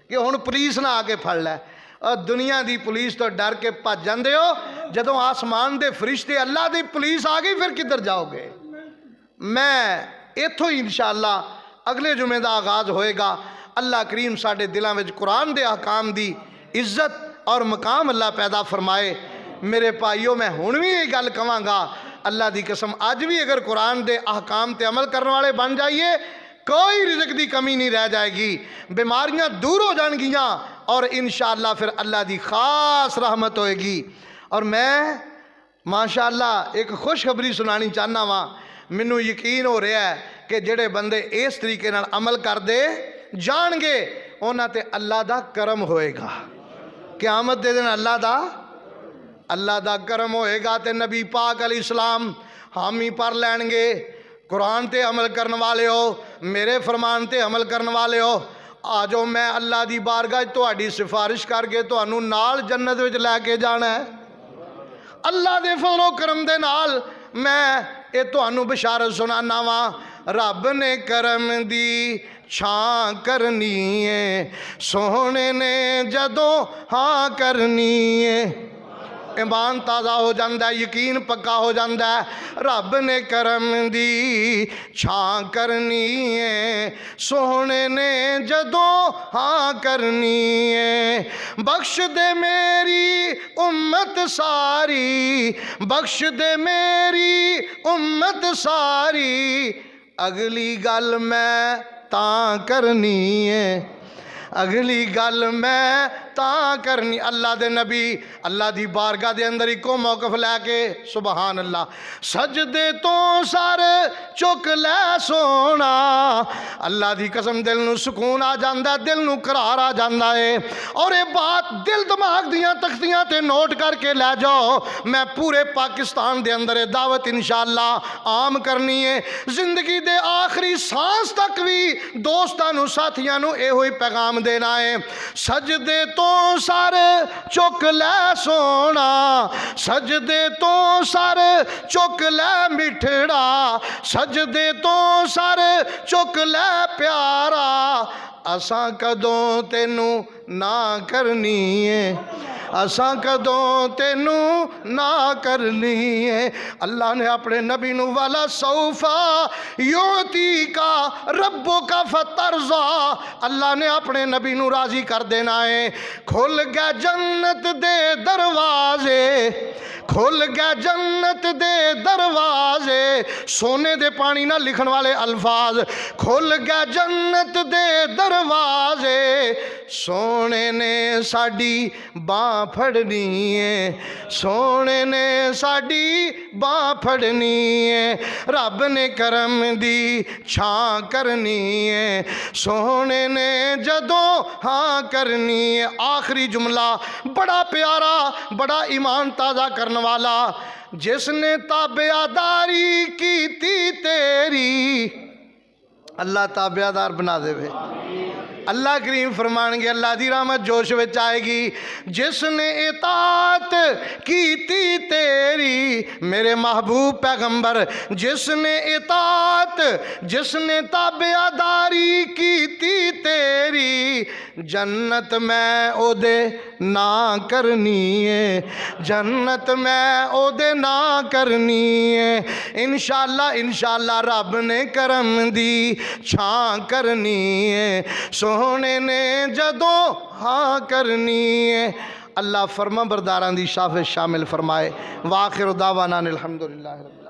कि हुण पुलिस ना आके फड़ लै। और दुनिया की पुलिस तो डर के भज जाते हो, जदों आसमान दे फरिश्ते अल्लाह की पुलिस आ गई फिर किधर जाओगे। मैं इत्थों ही इंशाअल्लाह अगले जुमे का आगाज़ होएगा। अल्लाह करीम साडे दिलों में कुरान दे अहकाम दी इज्जत और मकाम अल्लाह पैदा फरमाए। मेरे भाईओ, मैं हुण भी ये गल कहांगा, अल्लाह की कसम अज भी अगर कुरान दे अहकाम ते अमल करने वाले बन जाइए, कोई रिज़्क़ की कमी नहीं रह जाएगी, बीमारियां दूर हो जाएंगियां और इंशाअल्लाह फिर अल्लाह की खास रहमत होएगी। और मैं माशाअल्लाह एक खुशखबरी सुनानी चाहना वा। मैनू यकीन हो रहा है कि जेड़े बंदे इस तरीके नाल अमल करते जाणगे उन्हां ते अल्लाह दा करम होएगा। क़यामत दे दिन अल्लाह दा करम होएगा ते नबी पाक अलैहिस्सलाम हामी पर लैणगे। कुरान ते अमल करने वाले हो, मेरे फरमान ते अमल करने वाले हो, आ जाओ मैं अल्लाह दी बारगाह तुहाडी सिफारिश करके तुहानू नाल जन्नत विच लैके जाना है। अल्लाह दे फज़लो करम दे नाल मैं ये तुहानू बशारत सुनाना वा। रब ने करम दी छां करनी है, सोहने ने जदों हाँ करनी है, ईमान ताज़ा हो जाता है, यकीन पक्का हो जाता है। रब ने करम दी छां करनी है, सोहने ने जदों हाँ करनी है। बख्श दे मेरी उम्मत सारी, बख्श दे मेरी उम्मत सारी, अगली गल मैं तां करनी है, अगली गल मैं तां करनी। अल्लाह दे नबी अल्लाह दी बारगाह दे अंदर इको मौकफ लैके सुबहान अल्लाह, सजदे तो सर चुक लै सोना, अल्लाह दी कसम दिल नूं सुकून आ जांदा, दिल नूं करार आ जांदा है। और ये बात दिल दिमाग दियां तख्तियां ते नोट करके लै जाओ। मैं पूरे पाकिस्तान दे अंदर दावत इंशाअल्लाह आम करनी है। जिंदगी दे आखिरी सांस तक भी दोस्तां नूं साथियां नूं इहो ही पैगाम देना है। सजदे तो सर चुक लै सोना, सजदे तो सर चुक लै मिठड़ा, सजदे तो सर चुक लै प्यारा, असां कदों तेनू ना करनी है, असां कदों तेनू ना करनी है। अल्लाह ने अपने नबी नू वाला सौफा योती का रब्बो का फतरजा, अल्लाह ने अपने नबी नू राजी कर देना है। खुल गए जन्नत दे दरवाजे, खुल गए जन्नत दे दरवाजे, सोने दे पानी ना लिखण वाले अल्फाज, खुल गए जन्नत दे दरवाजे, सोने ने साडी बाँ फड़नी है, सोने ने साडी बाँ फड़नी है। रब ने करम दी छां करनी है, सोने ने जदों हाँ करनी है। आखिरी जुमला बड़ा प्यारा, बड़ा ईमान ताज़ा करने वाला, जिसने ताबेदारी की तेरी, अल्लाह ताबेदार बना देवे। अल्लाह करीम फरमाएंगे अल्लाह दी रहमत जोश विच आएगी, जिसने इताअत कीती तेरी मेरे महबूब पैगंबर, जिसने इताअत जिसने ताबेदारी कीती तेरी, जन्नत मैं ओदे ना करनी है, जन्नत मैं ओदे ना करनी है। इंशाअल्लाह इंशाअल्लाह रब ने करम दी छां करनी है, सोहने ने जदों हाँ करनी है। अल्लाह फरमा बरदारां दी शाफ़ शामिल फरमाए। वाखिर दावाना अल्हम्दुलिल्लाह।